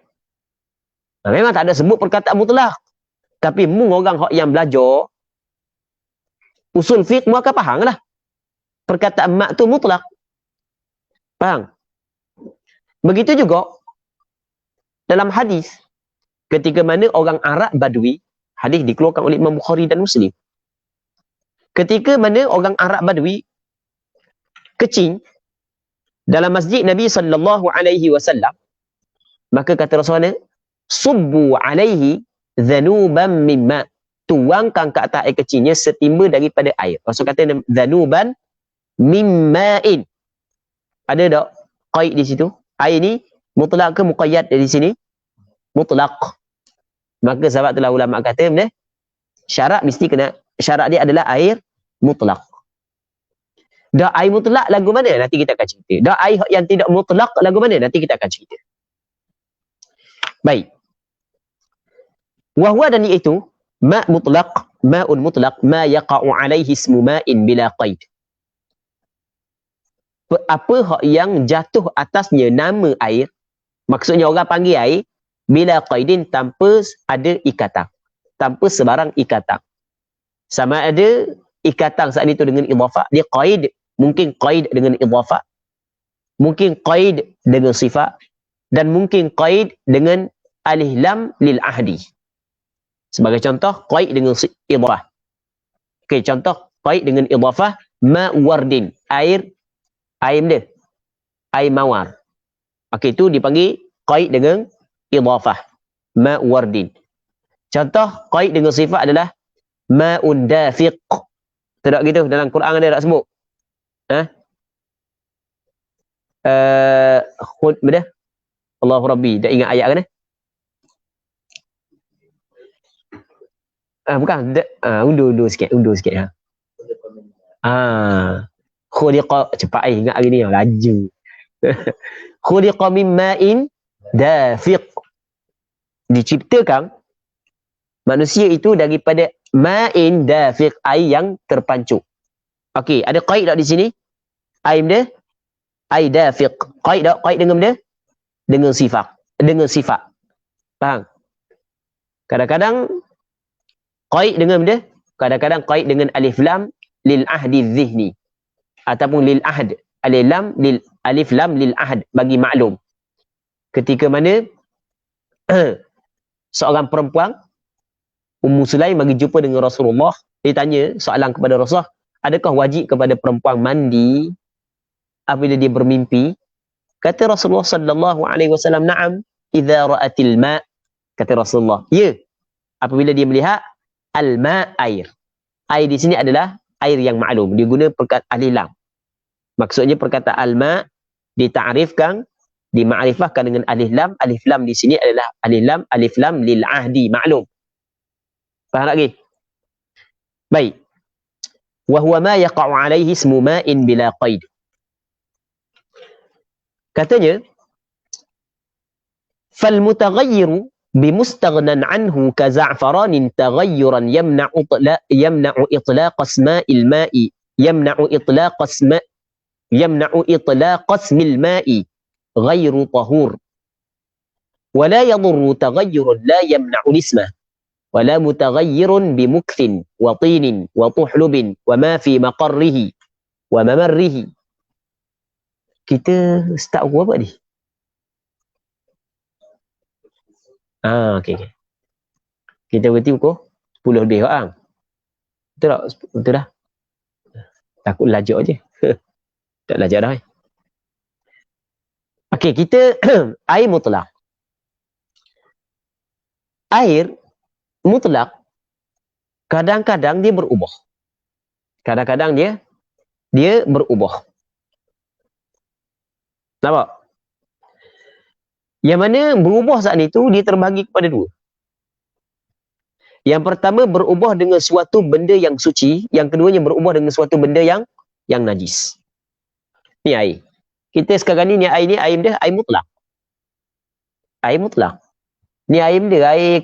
Memang tak ada sebut perkataan mutlak. Tapi mu orang yang belajar usul fiqh mu akan faham lah. Perkataan mak tu mutlak. Faham? Begitu juga dalam hadis, ketika mana orang Arab Badui, hadis dikeluarkan oleh Imam Bukhari dan Muslim. Ketika mana orang Arab Badui kecing dalam masjid Nabi SAW, maka kata Rasulullah, subbu alaihi dhanuban mimma, tuangkan ke atas air kecilnya setimba daripada air. Rasul kata dhanuban mimma'in. Ada tak qaid di situ? Air ni mutlak ke muqayyad di sini? Mutlak. Maka sebab itulah ulama kata benda syarat mesti kena, syarat dia adalah air mutlak. Dak air mutlak lagu mana? Nanti kita akan cerita. Dak air yang tidak mutlak lagu mana? Nanti kita akan cerita. Baik. Wahwa dan iaitu Ma mutlaq, ma'un mutlaq, ma yaqa'u alaihi ismu ma'in bila qaid. Apa hak yang jatuh atasnya nama air, maksudnya orang panggil air, bila qaidin tanpa ada ikatan. Tanpa sebarang ikatan. Sama ada ikatan saat itu dengan idhafah, dia qaid, mungkin qaid dengan idhafah, mungkin qaid dengan sifat, dan mungkin qaid dengan alif lam lil ahdi. Sebagai contoh, qaid dengan idhafah. Okey, contoh qaid dengan idhafah, ma wardin, air dia, air mawar. Okey, itu dipanggil qaid dengan idhafah, ma wardin. Contoh qaid dengan sifat adalah ma'un dafiq. Tak gitu dalam Quran ada tak sebut? Khud benda? Allahu Rabbi. Tak ingat ayat kan? Bukan. Undur sikit. Khuliqa, cepat ingat hari ni laju. Khuliqa min ma'in dafiq. Diciptakan manusia itu daripada ma'in dafiq, air yang terpancuk. Okey, ada qaid tak di sini? Air dia air dafiq. Qaid tak? Qaid dengan dia dengan sifat. Faham? Kadang-kadang qaid dengan dia, kadang-kadang qaid dengan alif lam lil ahdi dhihni, ataupun lil ahd, alif lam lil ahd, bagi maklum. Ketika mana seorang perempuan Ummu Sulaim bagi jumpa dengan Rasulullah, dia tanya soalan kepada Rasulullah, adakah wajib kepada perempuan mandi apabila dia bermimpi? Kata Rasulullah sallallahu alaihi wasallam, na'am idza ra'atil ma'. Kata Rasulullah, ya, apabila dia melihat al-ma', air. Air di sini adalah air yang maklum, dia guna perkataan alif lam. Maksudnya perkataan al-ma' ditakrifkan, dimakrifahkan dengan alif lam. Alif lam di sini adalah alif lam lil ahdi, maklum. Faham lagi? Baik. Wa huwa ma yaqa'u alaihi ismu ma'in bila qaid. Katanya, fal mutaghayyiru bimustaghnan anhu ka za'faranin taghayyuran yamna'u itlaq asma'il ma'i, yamna'u itlaq ismil ma'i ghairu tahur. ولا يضر تغير لا يمنع الاسم ولا متغير بمكث وطين وطحلب وما في مقره وممره. Kita start apa ni? Okey. Kita berhenti pukul 10 lebih orang. Betul tak? Betul dah. Takut lajak je. Tak lajak dah. Okey, kita air mutlak. Air mutlak kadang-kadang dia berubah. Kadang-kadang dia berubah. Nampak? Yang mana berubah saat itu dia terbagi kepada dua. Yang pertama berubah dengan suatu benda yang suci, yang keduanya berubah dengan suatu benda yang najis. Ni air. Kita sekarang ni air dia air mutlak. Air mutlak. Ni air dia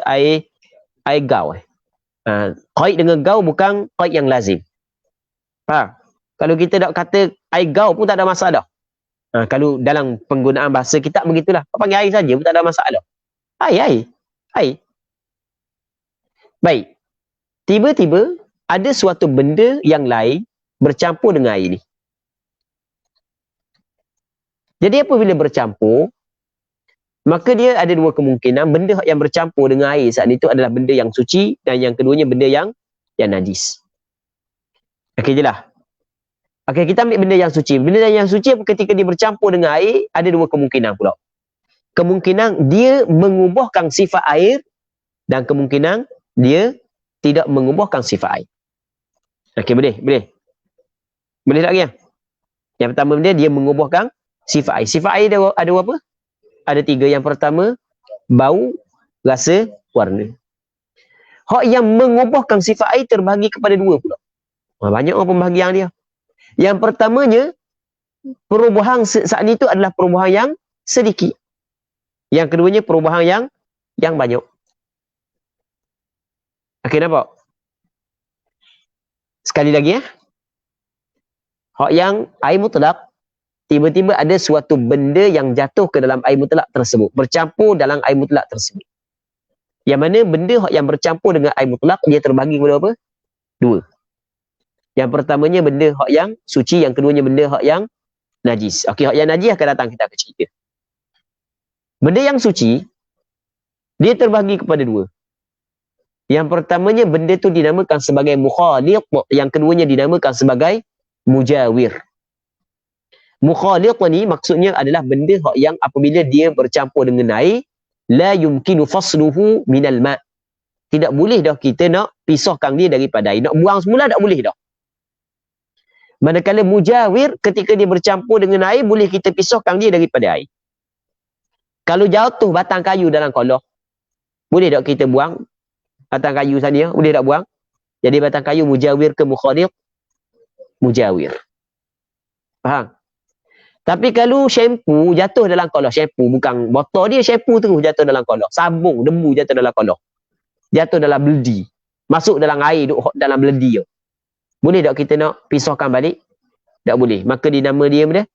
air gau. Qaid dengan gau bukan qaid yang lazim. Kalau kita nak kata air gau pun tak ada masalah. Kalau dalam penggunaan bahasa kita begitulah. Panggil air saja pun tak ada masalah. Air. Baik. Tiba-tiba ada suatu benda yang lain bercampur dengan air ni. Jadi apabila bercampur, maka dia ada dua kemungkinan. Benda yang bercampur dengan air saat itu adalah benda yang suci, dan yang keduanya benda yang najis. Okey je lah. Okey, kita ambil benda yang suci. Benda yang suci ketika dia bercampur dengan air, ada dua kemungkinan pula. Kemungkinan dia mengubahkan sifat air, dan kemungkinan dia tidak mengubahkan sifat air. Okey, boleh. Boleh tak lagi? Yang pertama dia mengubahkan sifat air. Sifat air ada apa? Ada tiga. Yang pertama, bau, rasa, warna. Hak yang mengubahkan sifat air terbahagi kepada dua pula. Banyak orang pembahagian dia. Yang pertamanya, perubahan saat itu adalah perubahan yang sedikit. Yang keduanya, perubahan yang banyak. Okey, nampak? Sekali lagi ya. Hak yang air mutlak, tiba-tiba ada suatu benda yang jatuh ke dalam air mutlak tersebut, bercampur dalam air mutlak tersebut. Yang mana benda hak yang bercampur dengan air mutlak, dia terbagi kepada apa? Dua. Yang pertamanya benda hak yang suci, yang keduanya benda hak yang najis. Okey, hak yang najis akan datang, kita akan cerita. Benda yang suci, dia terbagi kepada dua. Yang pertamanya benda tu dinamakan sebagai mukhalid, yang keduanya dinamakan sebagai mujawir. Mukhalid ni maksudnya adalah benda yang apabila dia bercampur dengan air, la yumkinu fasluhu minal ma'. Tidak boleh dah kita nak pisahkan dia daripada air. Nak buang semula tak boleh dah. Manakala mujawir, ketika dia bercampur dengan air, boleh kita pisahkan dia daripada air. Kalau jatuh batang kayu dalam kolah, boleh tak kita buang batang kayu sana? Boleh tak buang? Jadi batang kayu mujawir ke mukhalid? Mujawir. Faham? Tapi kalau shampoo jatuh dalam kolah, shampoo bukan botol dia, shampoo terus jatuh dalam kolah, sabun, debu jatuh dalam kolah, jatuh dalam beledi, masuk dalam air, duduk dalam beledi tu, boleh tak kita nak pisahkan balik? Tak boleh. Maka dinama dia benda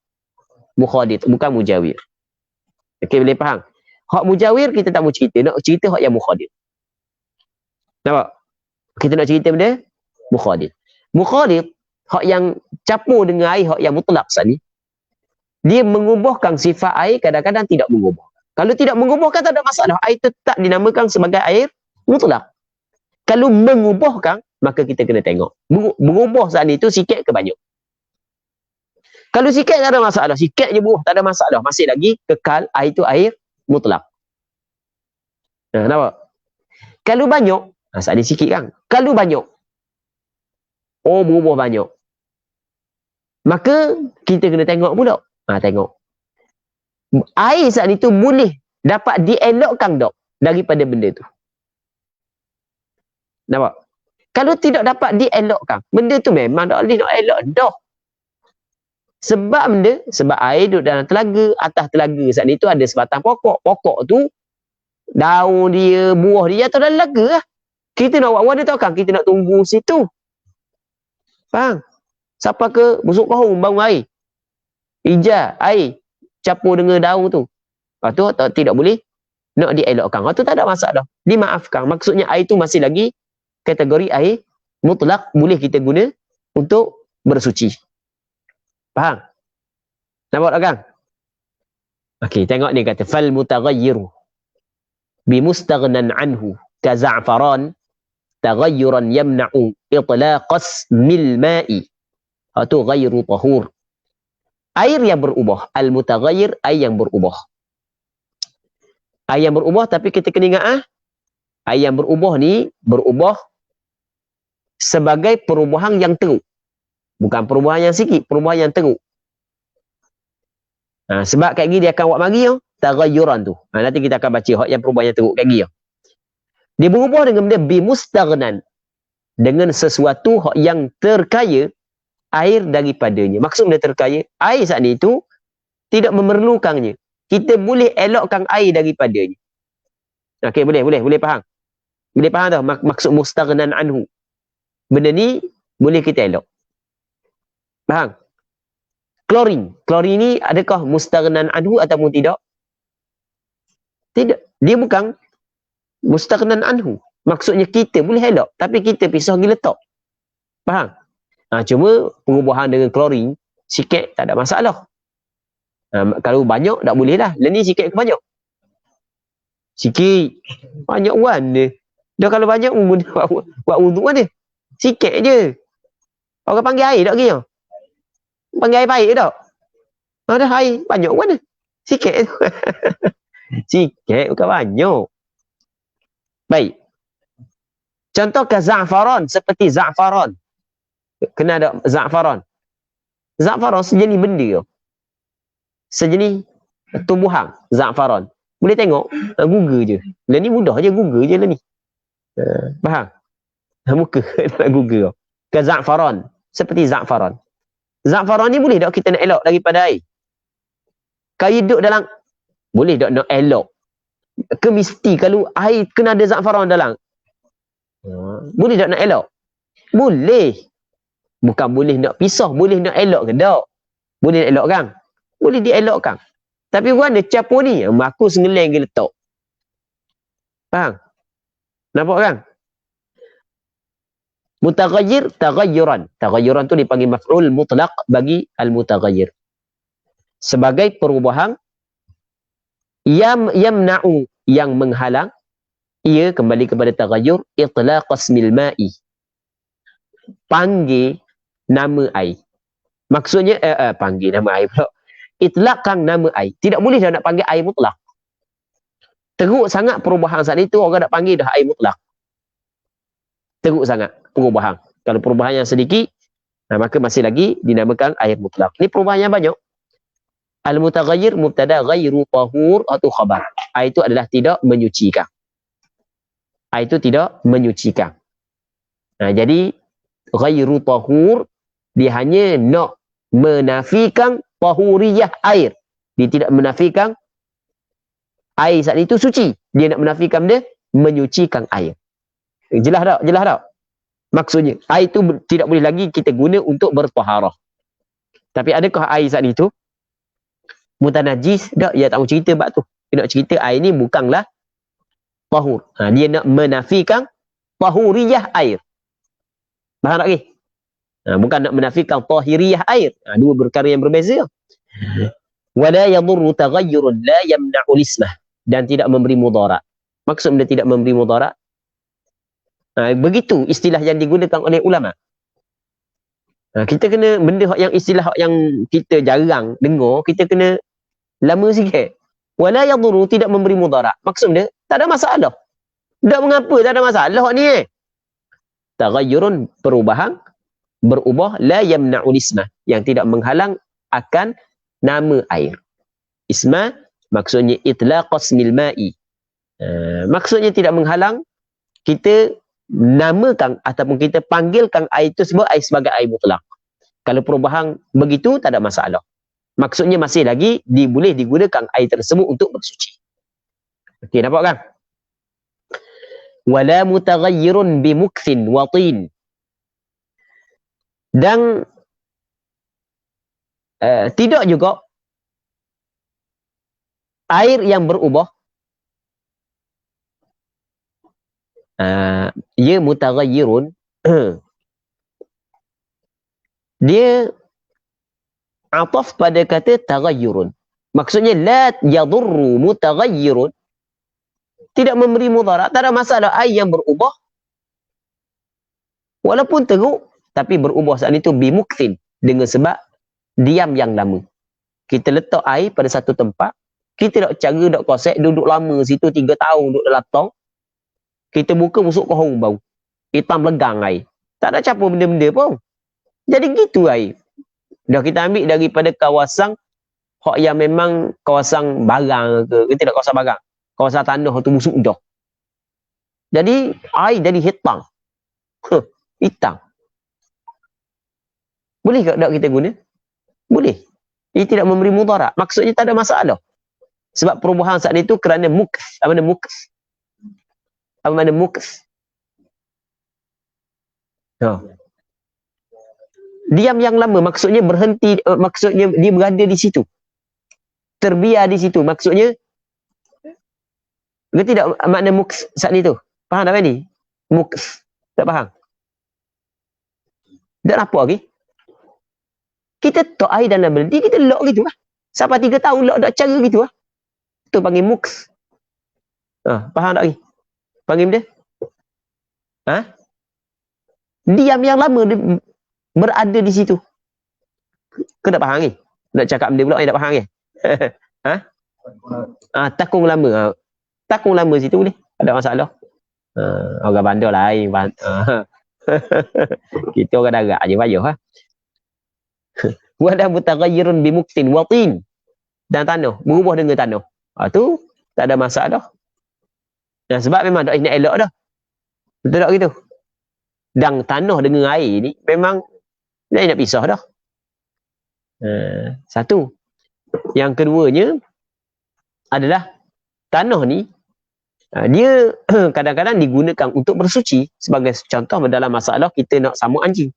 mukhalid, bukan mujawir. Okey, boleh faham? Hak mujawir kita tak mau cerita, nak cerita hak yang mukhalid. Nampak? Kita nak cerita benda mukhalid. Mukhalid, hak yang campur dengan air, hak yang mutlak ni, dia mengubahkan sifat air, kadang-kadang tidak mengubah. Kalau tidak mengubahkan tak ada masalah. Air tetap dinamakan sebagai air mutlak. Kalau mengubahkan, maka kita kena tengok. Mengubah saat itu sikit ke banyak. Kalau sikit tak ada masalah. Sikit je buah, tak ada masalah. Masih lagi kekal, air itu air mutlak. Nampak? Kalau banyak, saat ini sikit kan? Kalau banyak, berubah banyak, maka kita kena tengok pula. Tengok. Air saat itu boleh dapat dielokkan tak daripada benda tu. Nampak? Kalau tidak dapat dielokkan, benda tu memang tak boleh nak elok dah. Sebab air duduk dalam telaga, atas telaga saat itu ada sebatang pokok. Pokok tu, daun dia, buah dia jatuh dalam telaga lah. Kita nak buat wadah tahu kan, kita nak tunggu situ. Faham? Siapa ke busuk kahung bangun air? Ijah air campur dengan daun tu. Lepas tu tidak boleh nak dielokkan. Lepas tu tak ada masalah. Dimaafkan. Maksudnya air tu masih lagi kategori air mutlak, boleh kita guna untuk bersuci. Faham? Nampak tak kan? Okey, tengok ni kata fal mutaghayyiru bimustaghnan anhu ka za'faran taghayyuran yamna'u itlaqas mil ma'i. Itu ghairu tahur. Air yang berubah, al-mutaghayyir, air yang berubah. Air yang berubah, tapi kita kena ingat air yang berubah ni berubah sebagai perubahan yang teruk. Bukan perubahan yang sikit, perubahan yang teruk. Sebab kat gini dia akan buat mari taghayyuran tu. Nanti kita akan baca hak yang perubahan yang teruk kat gini. Dia berubah dengan benda bimustaghnan, dengan sesuatu hak yang terkaya air daripadanya. Maksud benda terkaya, air saat ni itu tidak memerlukannya. Kita boleh elokkan air daripadanya. Okey, boleh faham. Boleh faham tak maksud mustaghnan anhu. Benda ni boleh kita elok. Faham? Klorin ni adakah mustaghnan anhu ataupun tidak? Tidak. Dia bukan mustaghnan anhu. Maksudnya kita boleh elok, tapi kita pisah pergi letak. Faham? Cuma perubahan dengan klorin sikit tak ada masalah. Kalau banyak tak boleh lah. Ni sikit ke banyak? Sikit. Banyak warna. Dah kalau banyak buat wuduk mana? Sikit je. Orang panggil air tak kira? Panggil air baik tak? Ada air banyak warna. Sikit. Sikit bukan banyak. Baik. Contoh ke za'faran, seperti za'faran. Kena ada za'faran. Za'faran sejenis benda. Sejenis tumbuhan za'faran. Boleh tengok, Google je. Lah ni mudah je, Google je lah ni. Faham? Muka nak Google. Ke za'faran, seperti za'faran. Za'faran ni boleh tak kita nak elok daripada air? Kalau duduk dalam, boleh tak nak elok? Ke mesti kalau air kena ada za'faran dalam? Boleh tak nak elok? Boleh. Bukan boleh nak pisah, boleh nak elok ke tak? Boleh nak elok kan? Boleh dielokkan. Tapi mana capur ni? Aku sengeleng ke letak. Faham? Nampak kan? Mutaghayyir, taghayyuran. Taghayyuran tu dipanggil maf'ul mutlaq bagi al-mutaghayyir. Sebagai perubahan yamna'u, yang menghalang, ia kembali kepada taghayyur, itlaq ismil ma'i. Panggil nama air. Maksudnya, panggil nama air pula. Itlaqkan nama air. Tidak boleh dah nak panggil air mutlak. Teruk sangat perubahan saat itu, orang nak panggil dah air mutlak. Teruk sangat perubahan. Kalau perubahan yang sedikit, maka masih lagi dinamakan air mutlak. Ini perubahan yang banyak. Al-mutaghayyir mubtada ghairu tahur atau khabar. Air itu adalah tidak menyucikan. Air itu tidak menyucikan. Jadi ghairu tahur, dia hanya nak menafikan tahuriyah air. Dia tidak menafikan air saat itu suci. Dia nak menafikan dia menyucikan air. Jelas tak? Jelas tak? Maksudnya, air itu tidak boleh lagi kita guna untuk bertaharah. Tapi adakah air saat itu mutanajis? Tak, dia tak mau cerita bab tu. Dia nak cerita air ni bukanlah tahur. Dia nak menafikan tahuriyah air. Faham tak lagi? Bukan nak menafikan tahiriyah air. Dua perkara yang berbeza. Wala yadurru taghayyurun la yamna'u lismah. Dan tidak memberi mudarat. Maksud dia tidak memberi mudarat. Begitu istilah yang digunakan oleh ulama. Kita kena benda yang istilah yang kita jarang dengar, kita kena lama sikit. Wala yadurru, tidak memberi mudarat. Maksud dia tak ada masalah. Tak mengapa tak ada masalah ni. Taghayyurun, perubahan, berubah, la yamna'u lismah, yang tidak menghalang akan nama air. Isma maksudnya itlaq ismil ma'i. Maksudnya tidak menghalang kita namakan ataupun kita panggilkan air itu sebagai air mutlak. Kalau perubahan begitu tak ada masalah. Maksudnya masih lagi boleh digunakan air tersebut untuk bersuci. Okey, nampak kan? Wala mutaghayyirun bimukthin wa tin. Dan tidak juga air yang berubah, ia mutaghayyirun, dia ataf pada kata taghayyurun. Maksudnya la yadurru mutaghayyirun, tidak memberi mudarat, tak ada masalah air yang berubah walaupun teruk, tapi berubah saat itu bimukthin, dengan sebab diam yang lama. Kita letak air pada satu tempat, kita nak cara nak kosek, duduk lama situ 3 tahun duduk dalam tong, kita buka busuk kohong bau, hitam legang air, tak ada campur benda-benda pun. Jadi gitu air. Dah kita ambil daripada kawasan hak yang memang kawasan barang ke, tidak kawasan barang, kawasan tanah tu busuk dah. Jadi air jadi hitam. Hitam. Boleh ke tak kita guna? Boleh. Ia tidak memberi mudarat. Maksudnya tak ada masalah. Sebab perubahan saat itu kerana muks. Apa mana muks? Apa mana muks? Diam yang lama, maksudnya berhenti, maksudnya dia berada di situ. Terbiar di situ. Maksudnya, dia tidak makna muks saat itu. Faham tak ni? Muks. Tak faham? Dan apa lagi? Kita tok air dalam beldi, kita lock gitu lah. Sampai 3 tahun lock tak cara gitu lah. Itu panggil muks. Faham tak lagi? Panggil dia? Diam yang lama dia berada di situ. Kau tak faham ni? Nak cakap benda pula, tak faham ni? Takung lama. Takung lama situ boleh. Ada masalah. Orang bandar lain. Kita orang darat je payah. Wadah mutaghayyirun bimuktin watin. Dan tanah. Berubah dengan tanah. Tu tak ada masalah. Sebab memang tak nak elok dah. Betul tak gitu? Dan tanah dengan air ni memang nak pisah dah. Satu. Yang keduanya adalah tanah ni Dia kadang-kadang digunakan untuk bersuci. Sebagai contoh dalam masalah kita nak samuk anjing.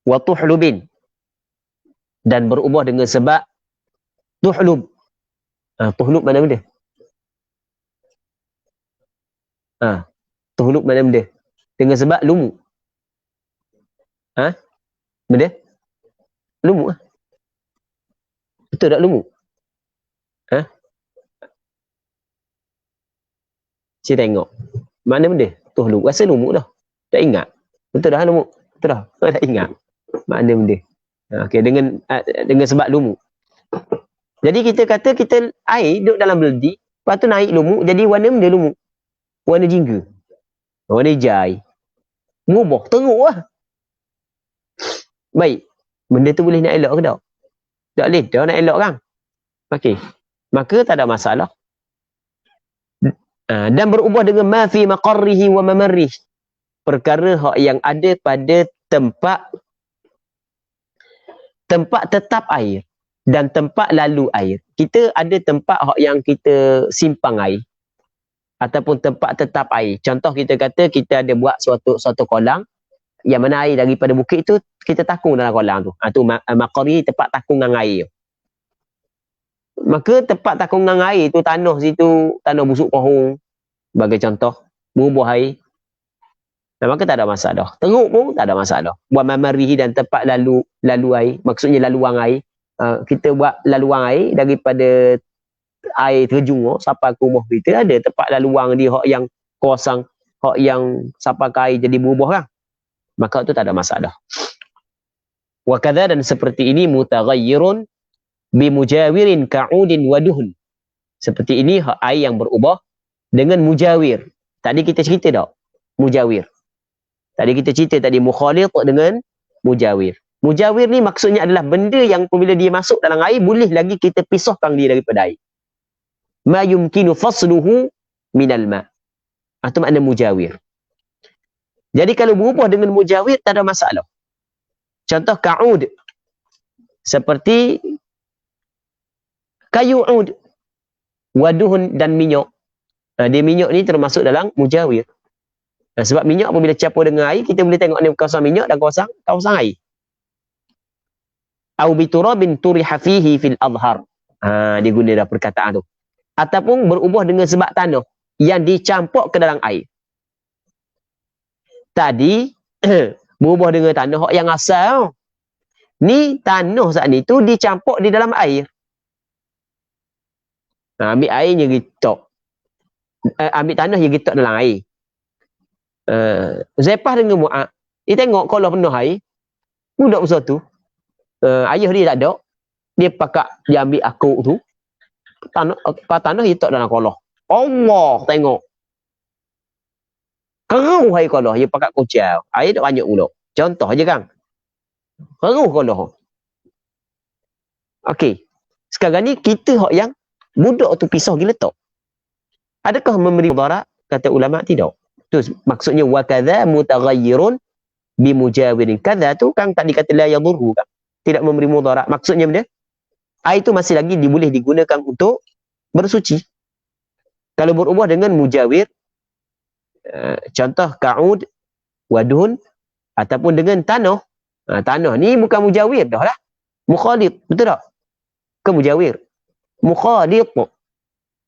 Wa tuhlubin. Dan berubah dengan sebab tuhlub. Tuhlub mana benda? Tuhlub mana benda? Dengan sebab lumuk. Benda? Lumuk. Betul tak lumuk? Saya tengok. Mana benda? Tuhlub. Rasa lumuk dah. Tak ingat. Betul dah lumuk? Betul dah. Tak ingat. Mana benda? Okay, dengan sebab lumuk. Jadi kita kata kita air duduk dalam beldi, lepas tu naik lumuk, jadi warna benda lumuk. Warna jingga. Warna hijau. Berubah, teruk lah. Baik. Benda tu boleh nak elok ke tak? Tak boleh, dia nak elok kan? Okey. Maka tak ada masalah. Dan berubah dengan ma fi maqarrihi wa mamarrih. Perkara hak yang ada pada tempat tetap air dan tempat lalu air. Kita ada tempat hak yang kita simpang air ataupun tempat tetap air. Contoh kita kata kita ada buat suatu kolam yang mana air daripada bukit tu kita takung dalam kolam tu. Tu maqarri, tempat takung dengan air. Maka tempat takung dengan air tu tanah situ, tanah busuk pohon sebagai contoh, berubah air. Maka tak ada masalah. Teruk pun tak ada masalah. Buat mamarihi dan tempat lalu air, maksudnya laluan air. Kita buat laluan air daripada air terjun sampai ke rumah kita, ada tempat laluan dia hak yang kosong, hak yang sampai ke air jadi berubah kan. Maka itu tak ada masalah. Wa kadza, dan seperti ini mutaghayyirun bimujawirin ka'udin waduhun. Seperti ini hak air yang berubah dengan mujawir. Tadi kita cerita tak? Mujawir. Tadi kita cerita tadi mukhalid dengan mujawir. Mujawir ni maksudnya adalah benda yang apabila dia masuk dalam air boleh lagi kita pisahkan dia daripada air. Ma yumkinu fasluhu minal ma. Itu makna mujawir. Jadi kalau berubah dengan mujawir tak ada masalah. Contoh ka'ud. Seperti kayu ud, waduhun dan minyak. Dia minyak ni termasuk dalam mujawir. Sebab minyak apabila campur dengan air, kita boleh tengok ni kawasan minyak dan kawasan air. Au biturabin turiha fihi fil adhar. Dia guna dah perkataan tu. Ataupun berubah dengan sebab tanah yang dicampur ke dalam air. Tadi berubah dengan tanah yang asal. Ni tanah saat ni tu dicampur di dalam air. Ambil airnya gitok. Ambil tanah yang gitok dalam air. Zaipah dengan Mu'ad, dia tengok kalau penuh air, budak besar tu, ayah dia tak ada, dia pakak, dia ambil akuk tu, tanah dia tak dalam kolah. Allah tengok. Keruh air kolah, dia pakak kucau. Air tak banyak pula. Contoh aja kan. Keruh kolah. Okey. Sekarang ni kita hak yang budak tu pisah gila tak? Adakah memberi mudarat? Kata ulama tidak. Tu maksudnya wa kadza mutaghayyirun bimujawirin. Kadza tu kan tadi kata la yadurru kan. Tidak memberi mudarat. Maksudnya benda air itu masih lagi boleh digunakan untuk bersuci. Kalau berubah dengan mujawir, contoh ka'ud, wadun, ataupun dengan tanah. Tanah ni bukan mujawir dah lah. Mukhalid, betul tak? Ke mujawir. Mukhalid.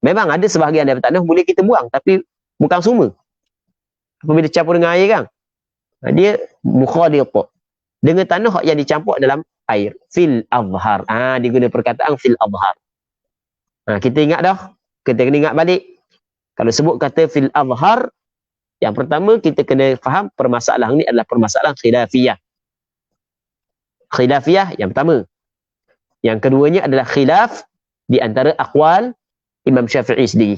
Memang ada sebahagian daripada tanah boleh kita buang, tapi bukan semua. Apabila campur dengan air kan, dia mukhalid dengan tanah yang dicampur dalam air. Fil adhar. Dia guna perkataan fil adhar. Kita ingat dah. Kita kena ingat balik. Kalau sebut kata fil adhar, yang pertama kita kena faham permasalahan ini adalah permasalahan khilafiyah. Khilafiyah yang pertama. Yang keduanya adalah khilaf di antara aqwal Imam Syafi'i sendiri.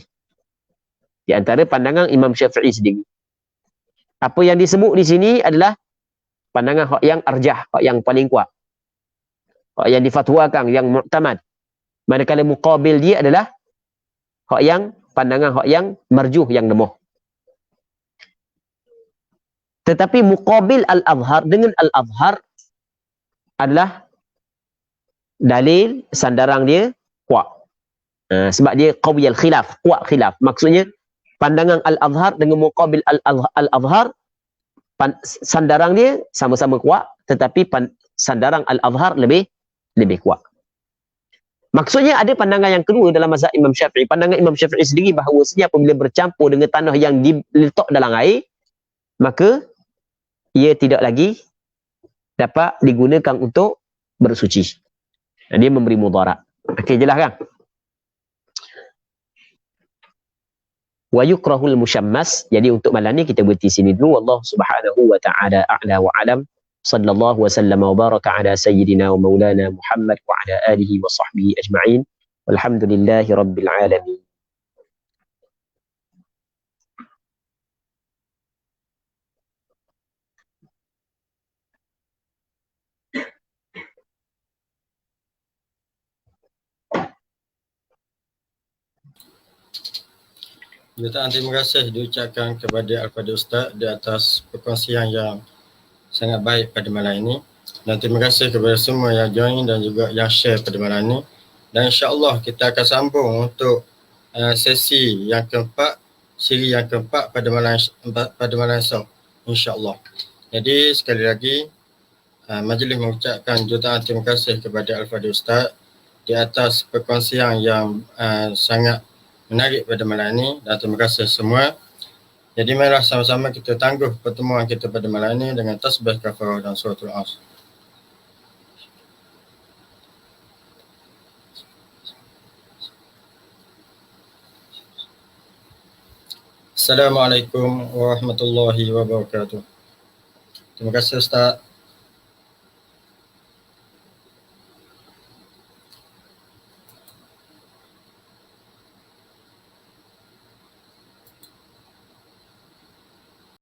Di antara pandangan Imam Syafi'i sendiri. Apa yang disebut di sini adalah pandangan hak yang arjah, hak yang paling kuat. Hak yang difatwakan, yang mu'tamad. Manakala muqabil dia adalah hak yang pandangan hak yang marjuh, yang lemah. Tetapi muqabil al-azhar dengan al-azhar adalah dalil sandaran dia kuat. Sebab dia qawiyal khilaf, kuat khilaf. Maksudnya pandangan al-azhar dengan muqabil al-azhar, sandaran dia sama-sama kuat, tetapi sandaran al-azhar lebih kuat. Maksudnya ada pandangan yang kedua dalam mazhab Imam Syafi'i. Pandangan Imam Syafi'i sendiri bahawasanya apabila bercampur dengan tanah yang diletak dalam air, maka ia tidak lagi dapat digunakan untuk bersuci. Dia memberi mudarat. Okey, jelas kan? Wa yukrahul musyammas. Jadi untuk malam ni kita berhenti sini dulu. Wallahu subhanahu wa ta'ala a'la wa alam. Sallallahu wa sallam wa baraka ala sayyidina wa maulana Muhammad wa ala alihi wa sahbihi ajma'in. Walhamdulillahi rabbil alamin. Jutaan terima kasih diucapkan kepada Al-Fadhil Ustaz di atas perkongsian yang sangat baik pada malam ini. Dan terima kasih kepada semua yang join dan juga yang share pada malam ini. Dan insya-Allah kita akan sambung untuk sesi yang keempat, siri yang keempat pada malam esok, insya-Allah. Jadi sekali lagi majlis mengucapkan jutaan terima kasih kepada Al-Fadhil Ustaz di atas perkongsian yang sangat menarik pada malam ini, dan terima kasih semua. Jadi marilah sama-sama kita tangguh pertemuan kita pada malam ini dengan tasbih kafarah dan suratul Asr. Assalamualaikum warahmatullahi wabarakatuh. Terima kasih Ustaz.